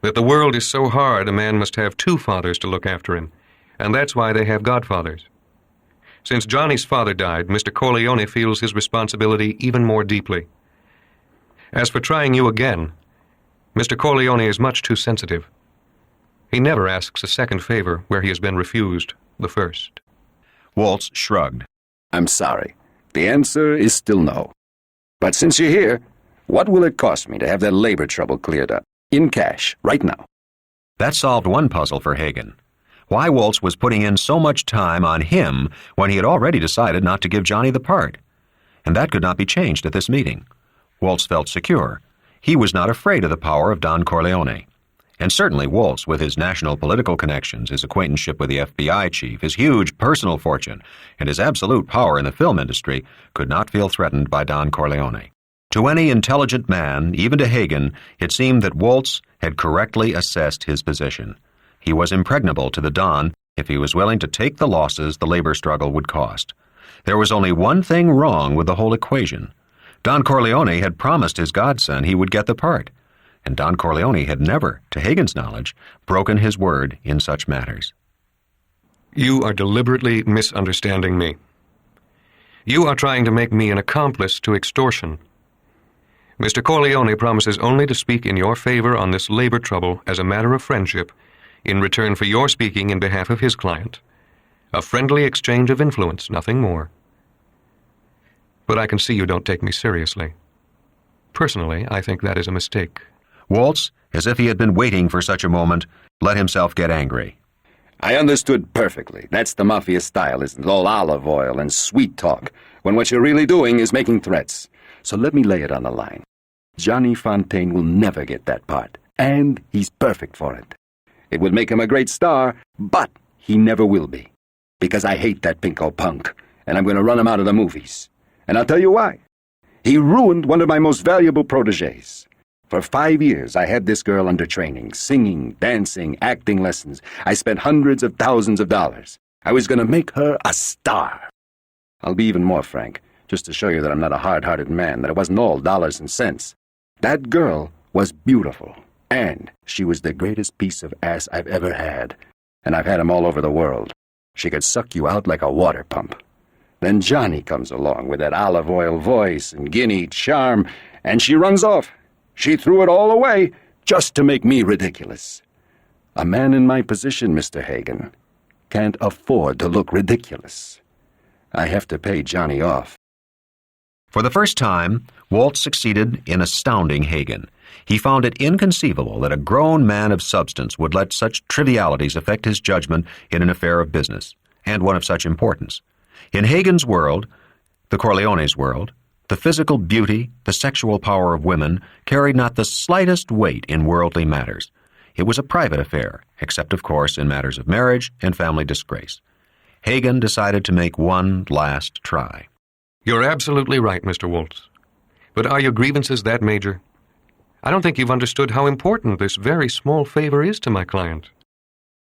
that the world is so hard a man must have two fathers to look after him, and that's why they have godfathers. Since Johnny's father died, Mr. Corleone feels his responsibility even more deeply. As for trying you again, Mr. Corleone is much too sensitive. He never asks a second favor where he has been refused the first. Waltz shrugged. I'm sorry. The answer is still no. But since you're here, what will it cost me to have that labor trouble cleared up? In cash, right now. That solved one puzzle for Hagen. Why Waltz was putting in so much time on him when he had already decided not to give Johnny the part. And that could not be changed at this meeting. Waltz felt secure. He was not afraid of the power of Don Corleone. And certainly Waltz, with his national political connections, his acquaintanceship with the FBI chief, his huge personal fortune, and his absolute power in the film industry, could not feel threatened by Don Corleone. To any intelligent man, even to Hagen, it seemed that Waltz had correctly assessed his position. He was impregnable to the Don if he was willing to take the losses the labor struggle would cost. There was only one thing wrong with the whole equation. Don Corleone had promised his godson he would get the part, and Don Corleone had never, to Hagen's knowledge, broken his word in such matters. You are deliberately misunderstanding me. You are trying to make me an accomplice to extortion. Mr. Corleone promises only to speak in your favor on this labor trouble as a matter of friendship in return for your speaking in behalf of his client. A friendly exchange of influence, nothing more. But I can see you don't take me seriously. Personally, I think that is a mistake. Waltz, as if he had been waiting for such a moment, let himself get angry. I understood perfectly. That's the mafia style, isn't it? All olive oil and sweet talk, when what you're really doing is making threats. So let me lay it on the line. Johnny Fontaine will never get that part, and he's perfect for it. It would make him a great star, but he never will be. Because I hate that pinko punk, and I'm going to run him out of the movies. And I'll tell you why. He ruined one of my most valuable protégés. For 5 years, I had this girl under training, singing, dancing, acting lessons. I spent hundreds of thousands of dollars. I was going to make her a star. I'll be even more frank, just to show you that I'm not a hard-hearted man, that it wasn't all dollars and cents. That girl was beautiful, and she was the greatest piece of ass I've ever had. And I've had 'em all over the world. She could suck you out like a water pump. Then Johnny comes along with that olive oil voice and guinea charm, and she runs off. She threw it all away just to make me ridiculous. A man in my position, Mr. Hagen, can't afford to look ridiculous. I have to pay Johnny off. For the first time, Waltz succeeded in astounding Hagen. He found it inconceivable that a grown man of substance would let such trivialities affect his judgment in an affair of business, and one of such importance. In Hagen's world, the Corleone's world, the physical beauty, the sexual power of women carried not the slightest weight in worldly matters. It was a private affair, except, of course, in matters of marriage and family disgrace. Hagen decided to make one last try. You're absolutely right, Mr. Waltz. But are your grievances that major? I don't think you've understood how important this very small favor is to my client.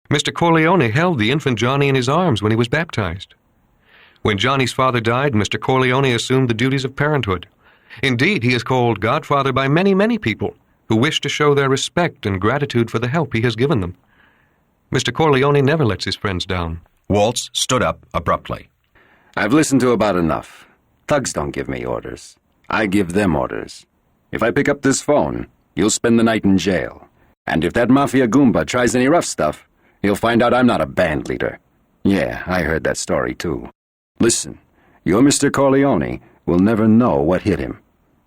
Mr. Corleone held the infant Johnny in his arms when he was baptized. When Johnny's father died, Mr. Corleone assumed the duties of parenthood, Indeed, he is called Godfather by many, many people who wish to show their respect and gratitude for the help he has given them. Mr. Corleone never lets his friends down. Waltz stood up abruptly. I've listened to about enough. Thugs don't give me orders. I give them orders. If I pick up this phone, you'll spend the night in jail. And if that Mafia Goomba tries any rough stuff, he'll find out I'm not a band leader. Yeah, I heard that story, too. Listen, your Mr. Corleone will never know what hit him,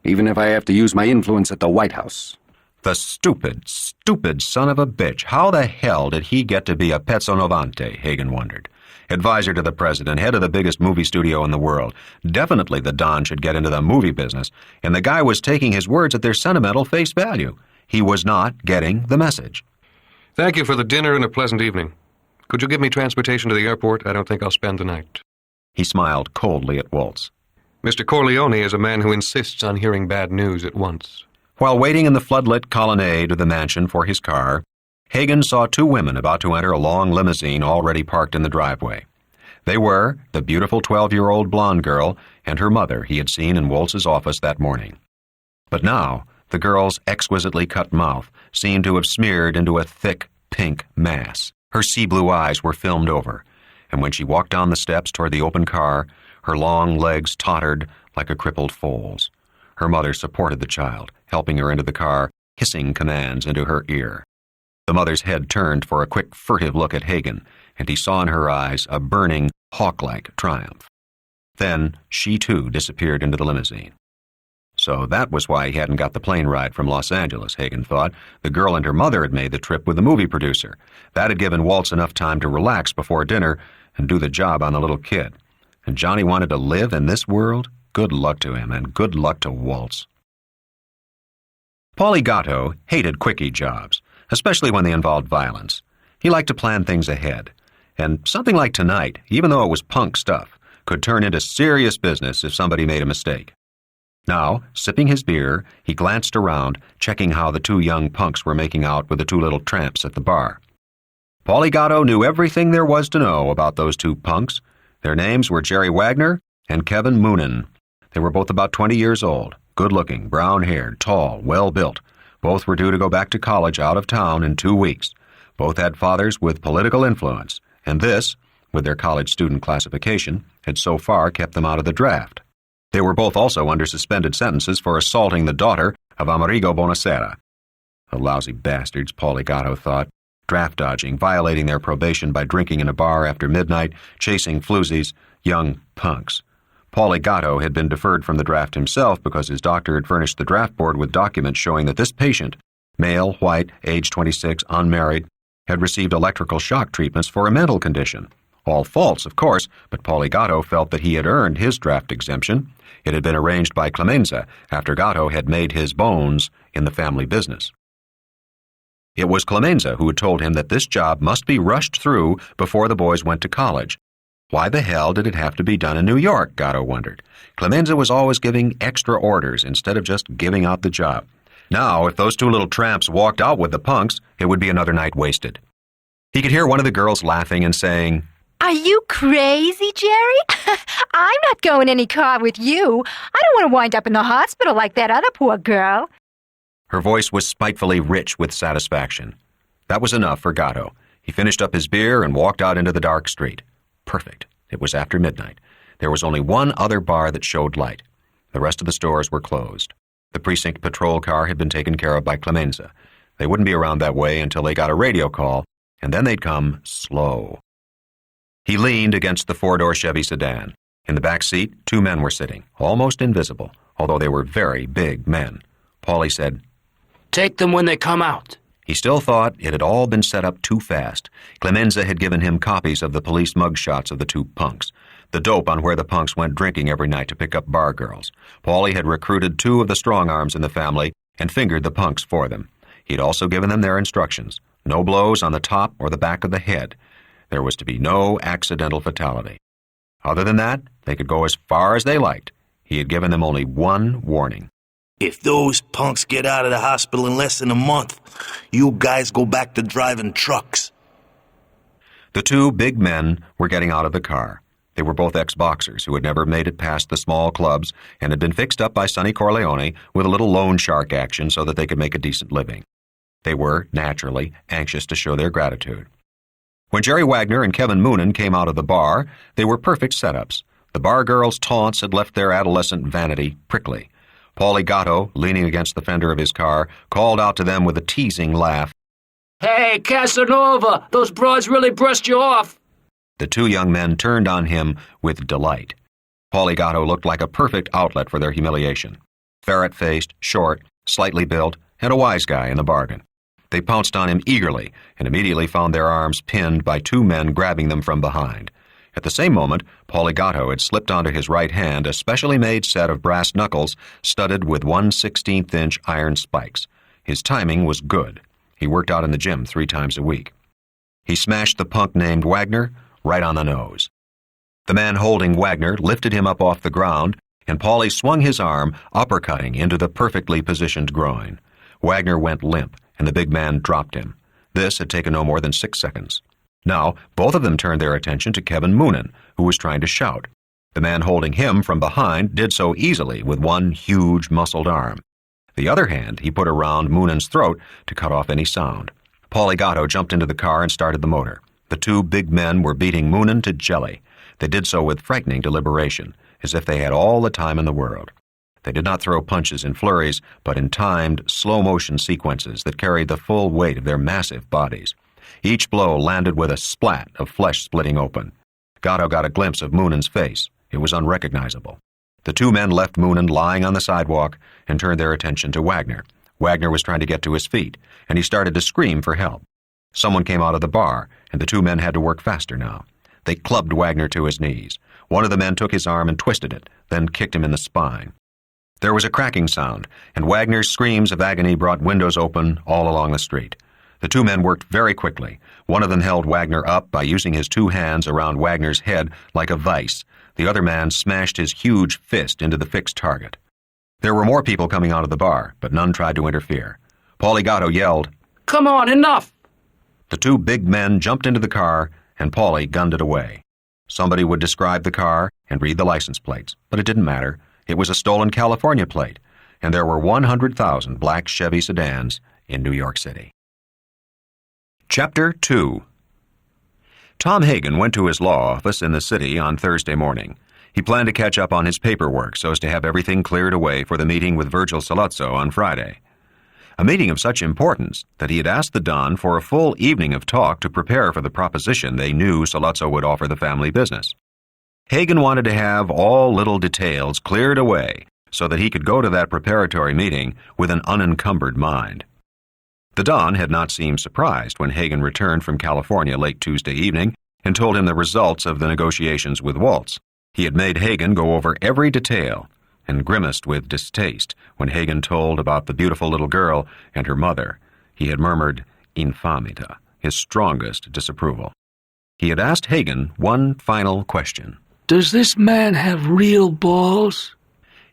even if I have to use my influence at the White House. The stupid, stupid son of a bitch. How the hell did he get to be a pezzo novante, Hagen wondered. Advisor to the president, head of the biggest movie studio in the world. Definitely the Don should get into the movie business, and the guy was taking his words at their sentimental face value. He was not getting the message. Thank you for the dinner and a pleasant evening. Could you give me transportation to the airport? I don't think I'll spend the night. He smiled coldly at Waltz. Mr. Corleone is a man who insists on hearing bad news at once. While waiting in the floodlit colonnade of the mansion for his car, Hagen saw two women about to enter a long limousine already parked in the driveway. They were the beautiful 12-year-old blonde girl and her mother he had seen in Waltz's office that morning. But now, the girl's exquisitely cut mouth seemed to have smeared into a thick, pink mass. Her sea-blue eyes were filmed over, and when she walked down the steps toward the open car, her long legs tottered like a crippled foal's. Her mother supported the child, helping her into the car, hissing commands into her ear. The mother's head turned for a quick, furtive look at Hagen, and he saw in her eyes a burning, hawk-like triumph. Then she, too, disappeared into the limousine. So that was why he hadn't got the plane ride from Los Angeles, Hagen thought. The girl and her mother had made the trip with the movie producer. That had given Waltz enough time to relax before dinner and do the job on the little kid. And Johnny wanted to live in this world? Good luck to him, and good luck to Waltz. Paulie Gatto hated quickie jobs, especially when they involved violence. He liked to plan things ahead. And something like tonight, even though it was punk stuff, could turn into serious business if somebody made a mistake. Now, sipping his beer, he glanced around, checking how the two young punks were making out with the two little tramps at the bar. Paulie Gatto knew everything there was to know about those two punks. Their names were Jerry Wagner and Kevin Moonen. They were both about 20 years old, good-looking, brown-haired, tall, well-built. Both were due to go back to college out of town in 2 weeks. Both had fathers with political influence, and this, with their college student classification, had so far kept them out of the draft. They were both also under suspended sentences for assaulting the daughter of Amerigo Bonacera. The lousy bastards, Paulie Gatto thought, draft-dodging, violating their probation by drinking in a bar after midnight, chasing floozies, young punks. Paulie Gatto had been deferred from the draft himself because his doctor had furnished the draft board with documents showing that this patient, male, white, age 26, unmarried, had received electrical shock treatments for a mental condition. All false, of course, but Paulie Gatto felt that he had earned his draft exemption. It had been arranged by Clemenza after Gatto had made his bones in the family business. It was Clemenza who had told him that this job must be rushed through before the boys went to college. Why the hell did it have to be done in New York, Gatto wondered. Clemenza was always giving extra orders instead of just giving out the job. Now, if those two little tramps walked out with the punks, it would be another night wasted. He could hear one of the girls laughing and saying, "Are you crazy, Jerry? I'm not going any car with you. I don't want to wind up in the hospital like that other poor girl." Her voice was spitefully rich with satisfaction. That was enough for Gatto. He finished up his beer and walked out into the dark street. Perfect. It was after midnight. There was only one other bar that showed light. The rest of the stores were closed. The precinct patrol car had been taken care of by Clemenza. They wouldn't be around that way until they got a radio call, and then they'd come slow. He leaned against the four-door Chevy sedan. In the back seat, two men were sitting, almost invisible, although they were very big men. Paulie said, "Take them when they come out." He still thought it had all been set up too fast. Clemenza had given him copies of the police mugshots of the two punks, the dope on where the punks went drinking every night to pick up bar girls. Paulie had recruited two of the strong-arms in the family and fingered the punks for them. He'd also given them their instructions. No blows on the top or the back of the head. There was to be no accidental fatality. Other than that, they could go as far as they liked. He had given them only one warning. "If those punks get out of the hospital in less than a month, you guys go back to driving trucks." The two big men were getting out of the car. They were both ex-boxers who had never made it past the small clubs and had been fixed up by Sonny Corleone with a little loan shark action so that they could make a decent living. They were, naturally, anxious to show their gratitude. When Jerry Wagner and Kevin Moonen came out of the bar, they were perfect setups. The bar girls' taunts had left their adolescent vanity prickly. Paulie Gatto, leaning against the fender of his car, called out to them with a teasing laugh, "Hey, Casanova, those broads really brushed you off." The two young men turned on him with delight. Paulie Gatto looked like a perfect outlet for their humiliation. Ferret-faced, short, slightly built, and a wise guy in the bargain. They pounced on him eagerly and immediately found their arms pinned by two men grabbing them from behind. At the same moment, Paulie Gatto had slipped onto his right hand a specially made set of brass knuckles studded with 1/16-inch iron spikes. His timing was good. He worked out in the gym 3 times a week. He smashed the punk named Wagner right on the nose. The man holding Wagner lifted him up off the ground, and Paulie swung his arm, uppercutting into the perfectly positioned groin. Wagner went limp, and the big man dropped him. This had taken no more than 6 seconds. Now, both of them turned their attention to Kevin Moonen, who was trying to shout. The man holding him from behind did so easily with one huge muscled arm. The other hand he put around Moonen's throat to cut off any sound. Paulie Gatto jumped into the car and started the motor. The two big men were beating Moonen to jelly. They did so with frightening deliberation, as if they had all the time in the world. They did not throw punches in flurries, but in timed, slow-motion sequences that carried the full weight of their massive bodies. Each blow landed with a splat of flesh splitting open. Gatto got a glimpse of Moonen's face. It was unrecognizable. The two men left Moonen lying on the sidewalk and turned their attention to Wagner. Wagner was trying to get to his feet, and he started to scream for help. Someone came out of the bar, and the two men had to work faster now. They clubbed Wagner to his knees. One of the men took his arm and twisted it, then kicked him in the spine. There was a cracking sound, and Wagner's screams of agony brought windows open all along the street. The two men worked very quickly. One of them held Wagner up by using his two hands around Wagner's head like a vice. The other man smashed his huge fist into the fixed target. There were more people coming out of the bar, but none tried to interfere. Paulie Gatto yelled, "Come on, enough!" The two big men jumped into the car, and Paulie gunned it away. Somebody would describe the car and read the license plates, but it didn't matter. It was a stolen California plate, and there were 100,000 black Chevy sedans in New York City. Chapter 2. Tom Hagen went to his law office in the city on Thursday morning. He planned to catch up on his paperwork so as to have everything cleared away for the meeting with Virgil Sollozzo on Friday. A meeting of such importance that he had asked the Don for a full evening of talk to prepare for the proposition they knew Sollozzo would offer the family business. Hagen wanted to have all little details cleared away so that he could go to that preparatory meeting with an unencumbered mind. The Don had not seemed surprised when Hagen returned from California late Tuesday evening and told him the results of the negotiations with Waltz. He had made Hagen go over every detail and grimaced with distaste when Hagen told about the beautiful little girl and her mother. He had murmured infamita, his strongest disapproval. He had asked Hagen one final question. "Does this man have real balls?"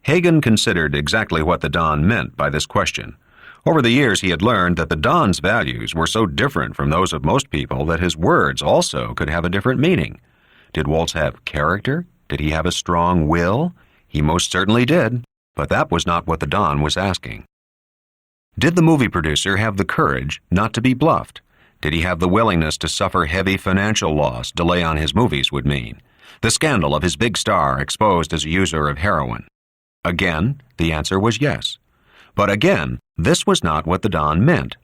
Hagen considered exactly what the Don meant by this question. Over the years, he had learned that the Don's values were so different from those of most people that his words also could have a different meaning. Did Waltz have character? Did he have a strong will? He most certainly did, but that was not what the Don was asking. Did the movie producer have the courage not to be bluffed? Did he have the willingness to suffer heavy financial loss delay on his movies would mean? The scandal of his big star exposed as a user of heroin. Again, the answer was yes. But again, this was not what the Don meant.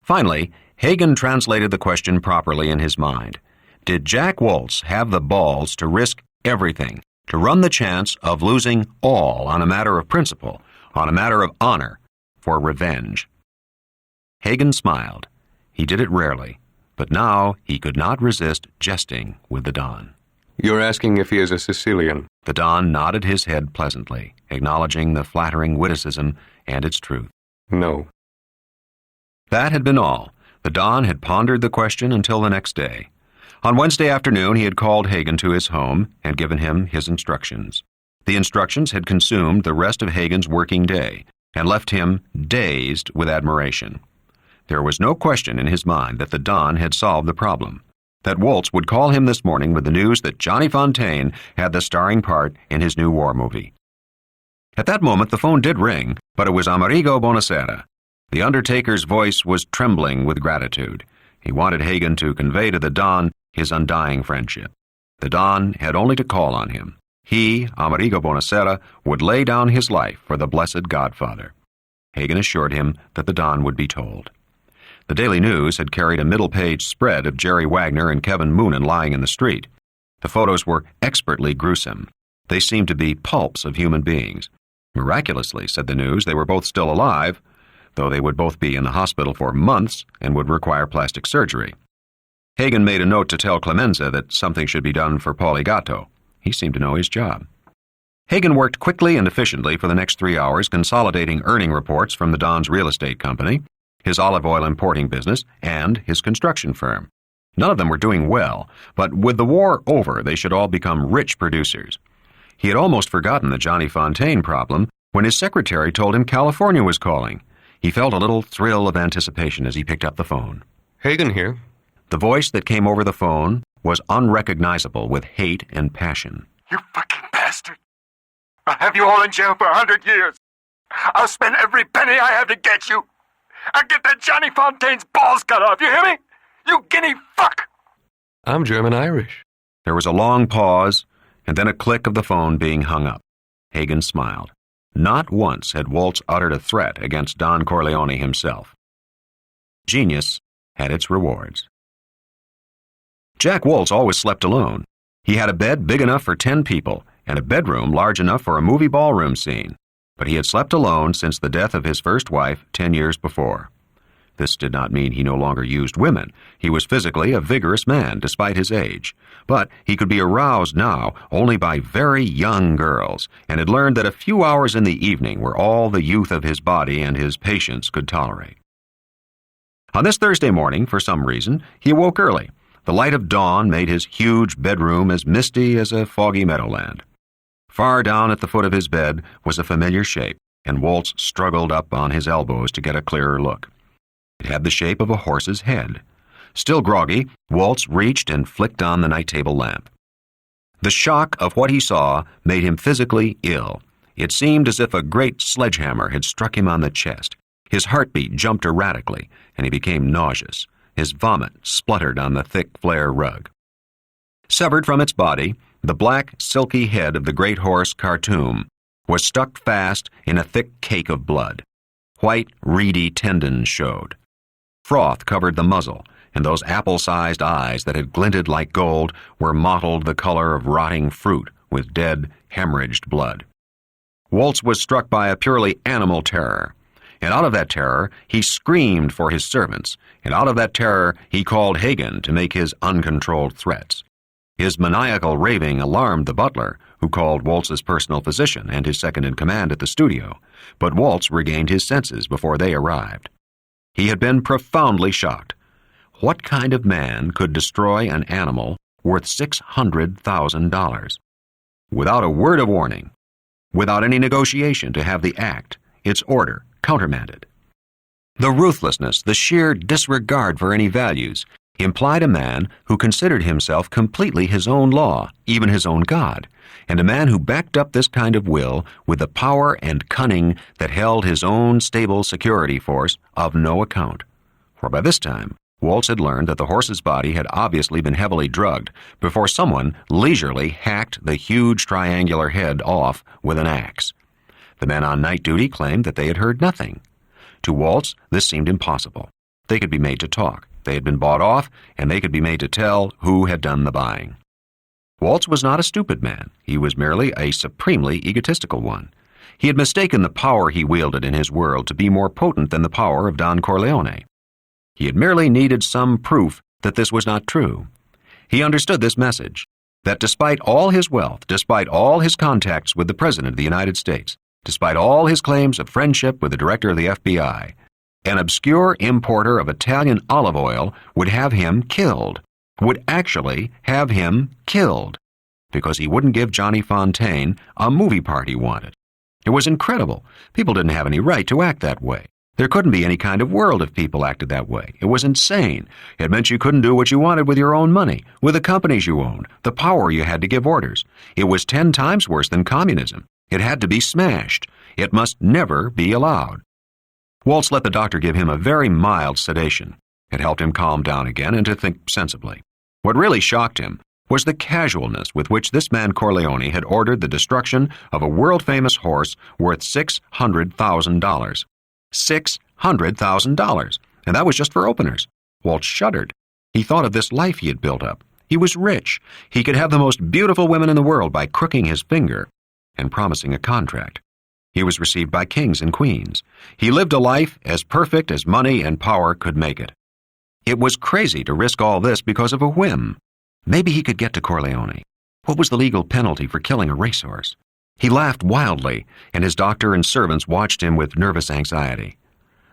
Finally, Hagen translated the question properly in his mind. Did Jack Waltz have the balls to risk everything, to run the chance of losing all on a matter of principle, on a matter of honor, for revenge? Hagen smiled. He did it rarely, but now he could not resist jesting with the Don. "You're asking if he is a Sicilian?" The Don nodded his head pleasantly, acknowledging the flattering witticism and its truth. "No." That had been all. The Don had pondered the question until the next day. On Wednesday afternoon, he had called Hagen to his home and given him his instructions. The instructions had consumed the rest of Hagen's working day and left him dazed with admiration. There was no question in his mind that the Don had solved the problem. that Waltz would call him this morning with the news that Johnny Fontane had the starring part in his new war movie. At that moment, the phone did ring, but it was Amerigo Bonacera. The undertaker's voice was trembling with gratitude. He wanted Hagen to convey to the Don his undying friendship. The Don had only to call on him. He, Amerigo Bonacera, would lay down his life for the blessed Godfather. Hagen assured him that the Don would be told. The Daily News had carried a middle-page spread of Jerry Wagner and Kevin Moonen lying in the street. The photos were expertly gruesome. They seemed to be pulps of human beings. Miraculously, said the news, they were both still alive, though they would both be in the hospital for months and would require plastic surgery. Hagen made a note to tell Clemenza that something should be done for Paulie Gatto. He seemed to know his job. Hagen worked quickly and efficiently for the next 3 hours, consolidating earning reports from the Don's real estate company, his olive oil importing business, and his construction firm. None of them were doing well, but with the war over, they should all become rich producers. He had almost forgotten the Johnny Fontane problem when his secretary told him California was calling. He felt a little thrill of anticipation as he picked up the phone. Hagen here. The voice that came over the phone was unrecognizable with hate and passion. You fucking bastard. I'll have you all in jail for 100 years. I'll spend every penny I have to get you. I'll get that Johnny Fontane's balls cut off, you hear me? You guinea fuck! I'm German-Irish. There was a long pause, and then a click of the phone being hung up. Hagen smiled. Not once had Waltz uttered a threat against Don Corleone himself. Genius had its rewards. Jack Waltz always slept alone. He had a bed big enough for 10 people and a bedroom large enough for a movie ballroom scene, but he had slept alone since the death of his first wife 10 years before. This did not mean he no longer used women. He was physically a vigorous man despite his age, but he could be aroused now only by very young girls, and had learned that a few hours in the evening were all the youth of his body and his patience could tolerate. On this Thursday morning, for some reason, he awoke early. The light of dawn made his huge bedroom as misty as a foggy meadowland. Far down at the foot of his bed was a familiar shape, and Waltz struggled up on his elbows to get a clearer look. It had the shape of a horse's head. Still groggy, Waltz reached and flicked on the night table lamp. The shock of what he saw made him physically ill. It seemed as if a great sledgehammer had struck him on the chest. His heartbeat jumped erratically, and he became nauseous. His vomit spluttered on the thick flare rug. Severed from its body, the black, silky head of the great horse Khartoum was stuck fast in a thick cake of blood. White, reedy tendons showed. Froth covered the muzzle, and those apple-sized eyes that had glinted like gold were mottled the color of rotting fruit with dead, hemorrhaged blood. Waltz was struck by a purely animal terror, and out of that terror he screamed for his servants, and out of that terror he called Hagen to make his uncontrolled threats. His maniacal raving alarmed the butler, who called Waltz's personal physician and his second-in-command at the studio, but Waltz regained his senses before they arrived. He had been profoundly shocked. What kind of man could destroy an animal worth $600,000? Without a word of warning, without any negotiation to have the act, its order, countermanded. The ruthlessness, the sheer disregard for any values, implied a man who considered himself completely his own law, even his own God, and a man who backed up this kind of will with the power and cunning that held his own stable security force of no account. For by this time, Waltz had learned that the horse's body had obviously been heavily drugged before someone leisurely hacked the huge triangular head off with an axe. The men on night duty claimed that they had heard nothing. To Waltz, this seemed impossible. They could be made to talk. They had been bought off, and they could be made to tell who had done the buying. Waltz was not a stupid man. He was merely a supremely egotistical one. He had mistaken the power he wielded in his world to be more potent than the power of Don Corleone. He had merely needed some proof that this was not true. He understood this message, that despite all his wealth, despite all his contacts with the President of the United States, despite all his claims of friendship with the director of the FBI, an obscure importer of Italian olive oil would have him killed, would actually have him killed, because he wouldn't give Johnny Fontane a movie part he wanted. It was incredible. People didn't have any right to act that way. There couldn't be any kind of world if people acted that way. It was insane. It meant you couldn't do what you wanted with your own money, with the companies you owned, the power you had to give orders. It was 10 times worse than communism. It had to be smashed. It must never be allowed. Waltz let the doctor give him a very mild sedation. It helped him calm down again and to think sensibly. What really shocked him was the casualness with which this man Corleone had ordered the destruction of a world-famous horse worth $600,000. $600,000, and that was just for openers. Waltz shuddered. He thought of this life he had built up. He was rich. He could have the most beautiful women in the world by crooking his finger and promising a contract. He was received by kings and queens. He lived a life as perfect as money and power could make it. It was crazy to risk all this because of a whim. Maybe he could get to Corleone. What was the legal penalty for killing a racehorse? He laughed wildly, and his doctor and servants watched him with nervous anxiety.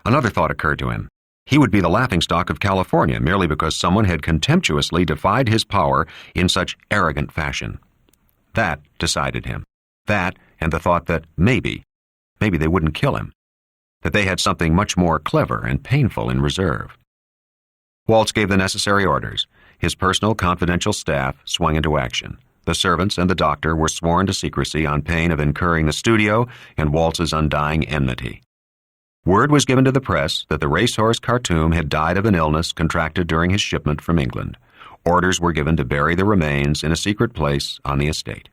Another thought occurred to him. He would be the laughingstock of California merely because someone had contemptuously defied his power in such arrogant fashion. That decided him. That and the thought that maybe they wouldn't kill him. That they had something much more clever and painful in reserve. Waltz gave the necessary orders. His personal confidential staff swung into action. The servants and the doctor were sworn to secrecy on pain of incurring the studio and Waltz's undying enmity. Word was given to the press that the racehorse Khartoum had died of an illness contracted during his shipment from England. Orders were given to bury the remains in a secret place on the estate.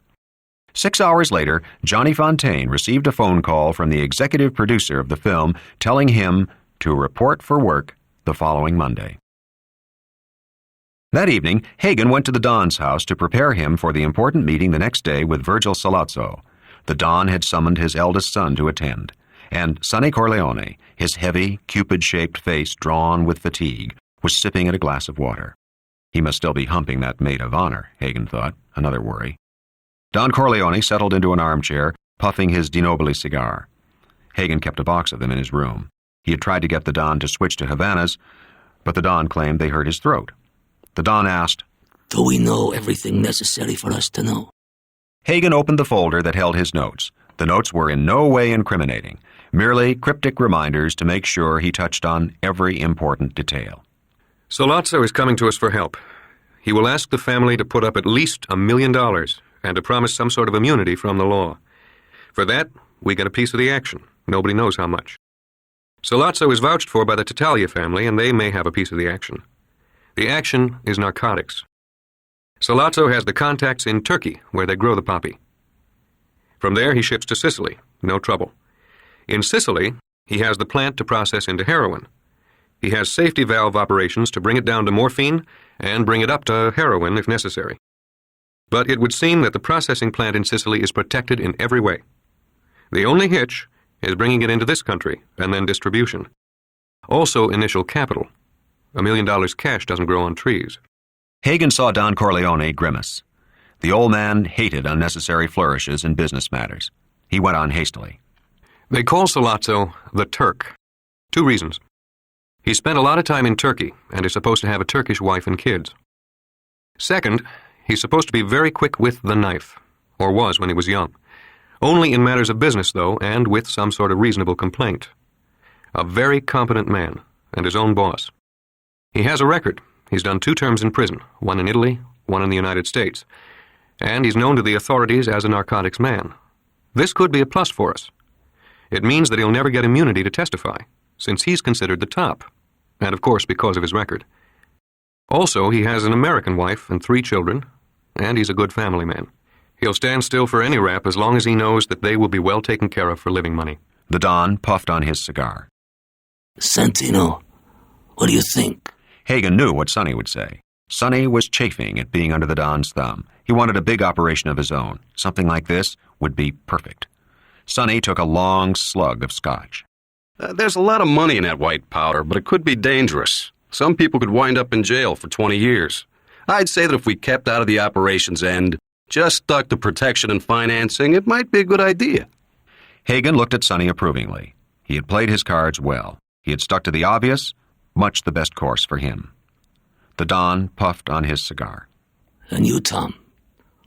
6 hours later, Johnny Fontaine received a phone call from the executive producer of the film telling him to report for work the following Monday. That evening, Hagen went to the Don's house to prepare him for the important meeting the next day with Virgil Sollozzo. The Don had summoned his eldest son to attend, and Sonny Corleone, his heavy, cupid-shaped face drawn with fatigue, was sipping at a glass of water. He must still be humping that maid of honor, Hagen thought, another worry. Don Corleone settled into an armchair, puffing his Di Nobili cigar. Hagen kept a box of them in his room. He had tried to get the Don to switch to Havanas, but the Don claimed they hurt his throat. The Don asked, "Do we know everything necessary for us to know?" Hagen opened the folder that held his notes. The notes were in no way incriminating, merely cryptic reminders to make sure he touched on every important detail. Sollozzo is coming to us for help. He will ask the family to put up at least $1 million and to promise some sort of immunity from the law. For that, we get a piece of the action. Nobody knows how much. Sollozzo is vouched for by the Tattaglia family, and they may have a piece of the action. The action is narcotics. Sollozzo has the contacts in Turkey, where they grow the poppy. From there, he ships to Sicily. No trouble. In Sicily, he has the plant to process into heroin. He has safety valve operations to bring it down to morphine and bring it up to heroin if necessary. But it would seem that the processing plant in Sicily is protected in every way. The only hitch is bringing it into this country and then distribution. Also initial capital. $1 million cash doesn't grow on trees. Hagen saw Don Corleone grimace. The old man hated unnecessary flourishes in business matters. He went on hastily. They call Sollozzo the Turk. 2 reasons. He spent a lot of time in Turkey and is supposed to have a Turkish wife and kids. Second, he's supposed to be very quick with the knife, or was when he was young. Only in matters of business, though, and with some sort of reasonable complaint. A very competent man, and his own boss. He has a record. He's done 2 terms in prison, one in Italy, one in the United States. And he's known to the authorities as a narcotics man. This could be a plus for us. It means that he'll never get immunity to testify, since he's considered the top, and of course because of his record. Also, he has an American wife and 3 children, and he's a good family man. He'll stand still for any rap as long as he knows that they will be well taken care of for living money. The Don puffed on his cigar. Santino, what do you think? Hagen knew what Sonny would say. Sonny was chafing at being under the Don's thumb. He wanted a big operation of his own. Something like this would be perfect. Sonny took a long slug of scotch. There's a lot of money in that white powder, but it could be dangerous. Some people could wind up in jail for 20 years. I'd say that if we kept out of the operations end, just stuck to protection and financing, it might be a good idea. Hagen looked at Sonny approvingly. He had played his cards well. He had stuck to the obvious, much the best course for him. The Don puffed on his cigar. And you, Tom,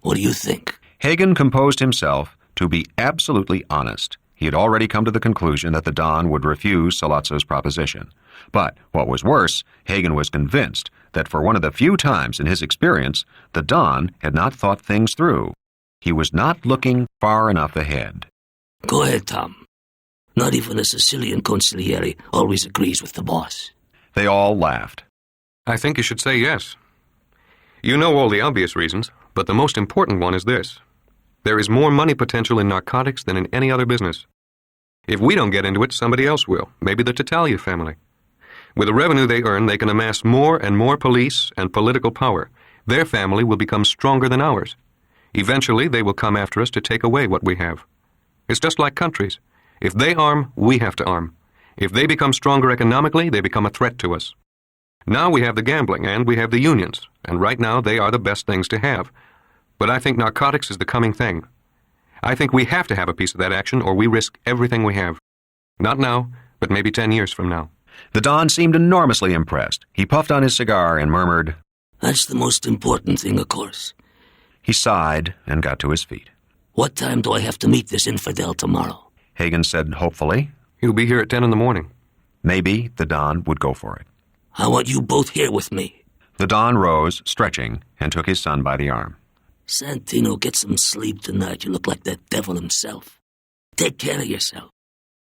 what do you think? Hagen composed himself to be absolutely honest. He had already come to the conclusion that the Don would refuse Sollozzo's proposition. But, what was worse, Hagen was convinced that for one of the few times in his experience, the Don had not thought things through. He was not looking far enough ahead. Go ahead, Tom. Not even a Sicilian consigliere always agrees with the boss. They all laughed. I think you should say yes. You know all the obvious reasons, but the most important one is this. There is more money potential in narcotics than in any other business. If we don't get into it, somebody else will, maybe the Tattaglia family. With the revenue they earn, they can amass more and more police and political power. Their family will become stronger than ours. Eventually, they will come after us to take away what we have. It's just like countries. If they arm, we have to arm. If they become stronger economically, they become a threat to us. Now we have the gambling and we have the unions, and right now they are the best things to have. But I think narcotics is the coming thing. I think we have to have a piece of that action or we risk everything we have. Not now, but maybe 10 years from now. The Don seemed enormously impressed. He puffed on his cigar and murmured, That's the most important thing, of course. He sighed and got to his feet. What time do I have to meet this infidel tomorrow? Hagen said hopefully. He'll be here at 10 in the morning. Maybe the Don would go for it. I want you both here with me. The Don rose, stretching, and took his son by the arm. Santino, get some sleep tonight. You look like that devil himself. Take care of yourself.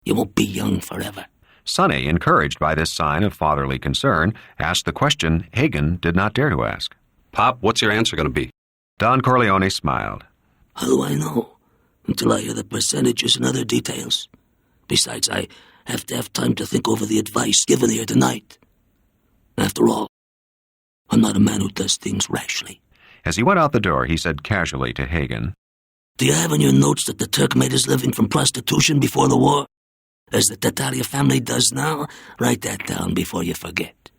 You won't be young forever. Sonny, encouraged by this sign of fatherly concern, asked the question Hagen did not dare to ask. Pop, what's your answer going to be? Don Corleone smiled. How do I know? Until I hear the percentages and other details. Besides, I have to have time to think over the advice given here tonight. After all, I'm not a man who does things rashly. As he went out the door, he said casually to Hagen, Do you have in your notes that the Turk made his living from prostitution before the war? As the Tattaglia family does now? Write that down before you forget.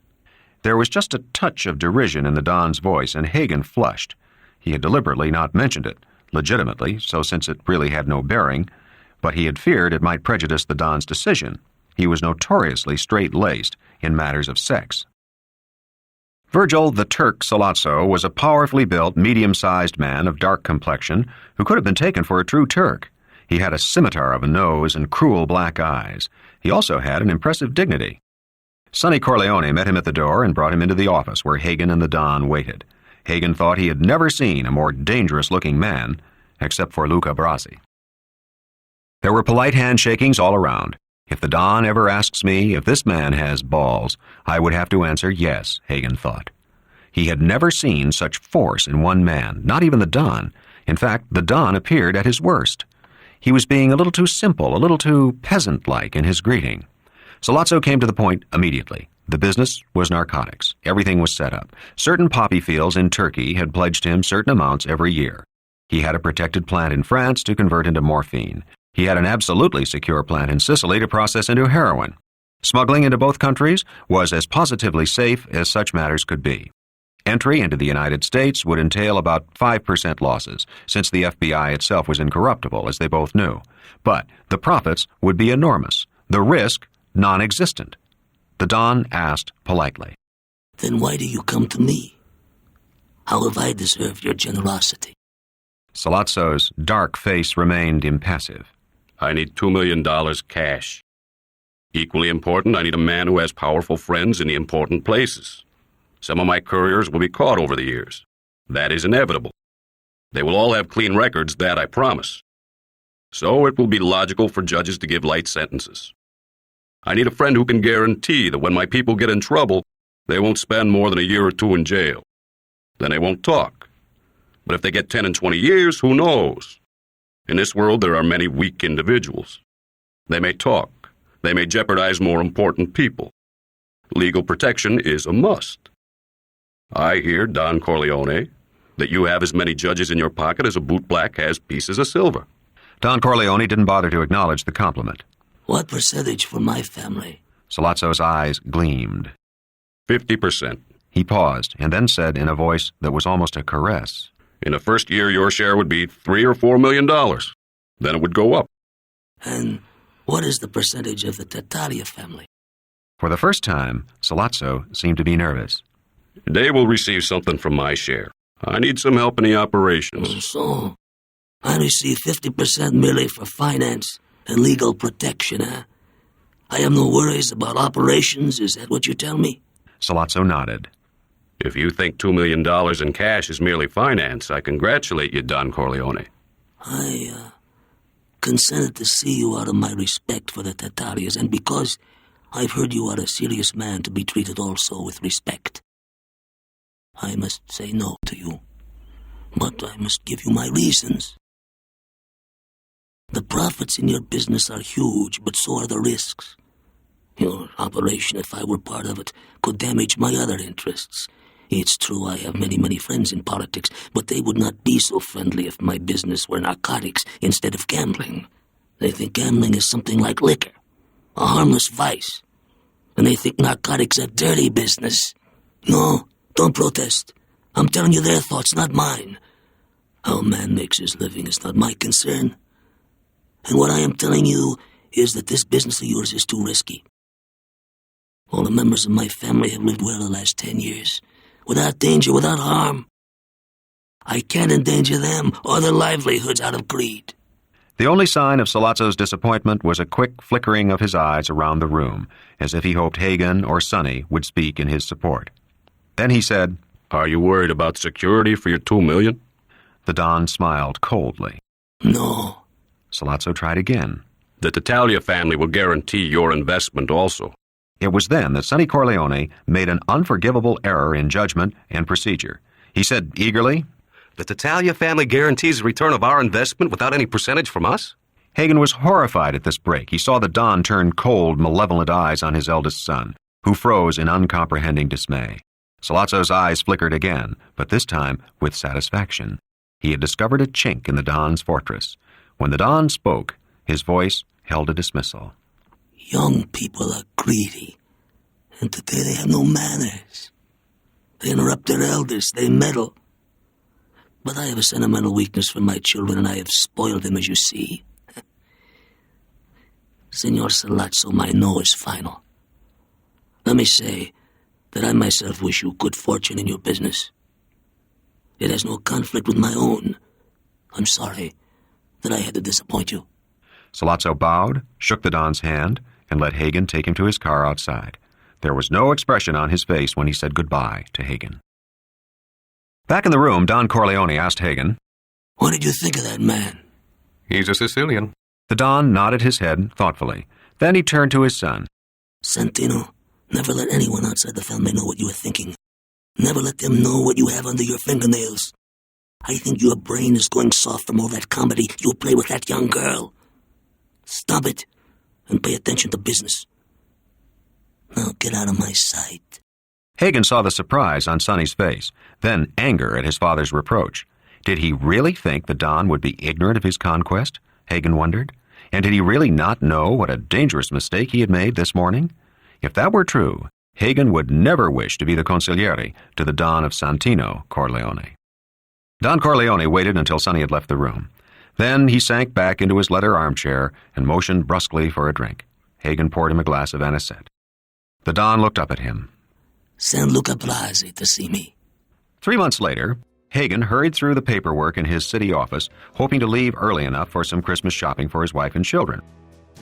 There was just a touch of derision in the Don's voice, and Hagen flushed. He had deliberately not mentioned it, legitimately, so since it really had no bearing, but he had feared it might prejudice the Don's decision. He was notoriously straight-laced in matters of sex. Virgil the Turk Sollozzo was a powerfully built, medium-sized man of dark complexion who could have been taken for a true Turk. He had a scimitar of a nose and cruel black eyes. He also had an impressive dignity. Sonny Corleone met him at the door and brought him into the office where Hagen and the Don waited. Hagen thought he had never seen a more dangerous-looking man, except for Luca Brasi. There were polite handshakings all around. If the Don ever asks me if this man has balls, I would have to answer yes, Hagen thought. He had never seen such force in one man, not even the Don. In fact, the Don appeared at his worst. He was being a little too simple, a little too peasant-like in his greeting. Sollozzo came to the point immediately. The business was narcotics. Everything was set up. Certain poppy fields in Turkey had pledged him certain amounts every year. He had a protected plant in France to convert into morphine. He had an absolutely secure plant in Sicily to process into heroin. Smuggling into both countries was as positively safe as such matters could be. Entry into the United States would entail about 5% losses, since the FBI itself was incorruptible, as they both knew. But the profits would be enormous, the risk non-existent. The Don asked politely, Then why do you come to me? How have I deserved your generosity? Sollozzo's dark face remained impassive. I need $2 million cash. Equally important, I need a man who has powerful friends in the important places. Some of my couriers will be caught over the years. That is inevitable. They will all have clean records, that I promise. So it will be logical for judges to give light sentences. I need a friend who can guarantee that when my people get in trouble, they won't spend more than a year or two in jail. Then they won't talk. But if they get 10 and 20 years, who knows? In this world, there are many weak individuals. They may talk. They may jeopardize more important people. Legal protection is a must. I hear, Don Corleone, that you have as many judges in your pocket as a bootblack has pieces of silver. Don Corleone didn't bother to acknowledge the compliment. What percentage for my family? Sollozzo's eyes gleamed. 50%. He paused and then said in a voice that was almost a caress, In the first year, your share would be $3 or $4 million. Then it would go up. And what is the percentage of the Tattaglia family? For the first time, Sollozzo seemed to be nervous. They will receive something from my share. I need some help in the operations. So, I receive 50% merely for finance And legal protection, huh? I have no worries about operations, is that what you tell me? Sollozzo nodded. If you think $2 million in cash is merely finance, I congratulate you, Don Corleone. I consented to see you out of my respect for the Tartarias, and because I've heard you are a serious man to be treated also with respect. I must say no to you, but I must give you my reasons. The profits in your business are huge, but so are the risks. Your operation, if I were part of it, could damage my other interests. It's true I have many, many friends in politics, but they would not be so friendly if my business were narcotics instead of gambling. They think gambling is something like liquor, a harmless vice. And they think narcotics a dirty business. No, don't protest. I'm telling you their thoughts, not mine. How a man makes his living is not my concern. And what I am telling you is that this business of yours is too risky. All the members of my family have lived well the last 10 years. Without danger, without harm. I can't endanger them or their livelihoods out of greed. The only sign of Sollozzo's disappointment was a quick flickering of his eyes around the room, as if he hoped Hagen or Sonny would speak in his support. Then he said, Are you worried about security for your $2 million? The Don smiled coldly. No. Sollozzo tried again. The Tattaglia family will guarantee your investment also. It was then that Sonny Corleone made an unforgivable error in judgment and procedure. He said eagerly, The Tattaglia family guarantees the return of our investment without any percentage from us? Hagen was horrified at this break. He saw the Don turn cold, malevolent eyes on his eldest son, who froze in uncomprehending dismay. Sollozzo's eyes flickered again, but this time with satisfaction. He had discovered a chink in the Don's fortress. When the Don spoke, his voice held a dismissal. Young people are greedy, and today they have no manners. They interrupt their elders, they meddle. But I have a sentimental weakness for my children, and I have spoiled them, as you see. Senor Sollozzo, my no is final. Let me say that I myself wish you good fortune in your business. It has no conflict with my own. I'm sorry that I had to disappoint you. Sollozzo bowed, shook the Don's hand, and let Hagen take him to his car outside. There was no expression on his face when he said goodbye to Hagen. Back in the room, Don Corleone asked Hagen, What did you think of that man? He's a Sicilian. The Don nodded his head thoughtfully. Then he turned to his son. Santino, never let anyone outside the family know what you are thinking. Never let them know what you have under your fingernails. I think your brain is going soft from all that comedy you play with that young girl. Stop it and pay attention to business. Now get out of my sight. Hagen saw the surprise on Sonny's face, then anger at his father's reproach. Did he really think the Don would be ignorant of his conquest? Hagen wondered. And did he really not know what a dangerous mistake he had made this morning? If that were true, Hagen would never wish to be the consigliere to the Don of Santino Corleone. Don Corleone waited until Sonny had left the room. Then he sank back into his leather armchair and motioned brusquely for a drink. Hagen poured him a glass of anisette. The Don looked up at him. Send Luca Blasi to see me. 3 months later, Hagen hurried through the paperwork in his city office, hoping to leave early enough for some Christmas shopping for his wife and children.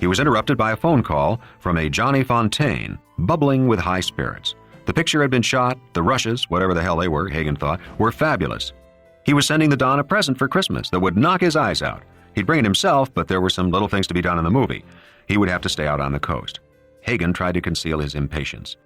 He was interrupted by a phone call from a Johnny Fontaine, bubbling with high spirits. The picture had been shot, the rushes, whatever the hell they were, Hagen thought, were fabulous. He was sending the Don a present for Christmas that would knock his eyes out. He'd bring it himself, but there were some little things to be done in the movie. He would have to stay out on the coast. Hagen tried to conceal his impatience.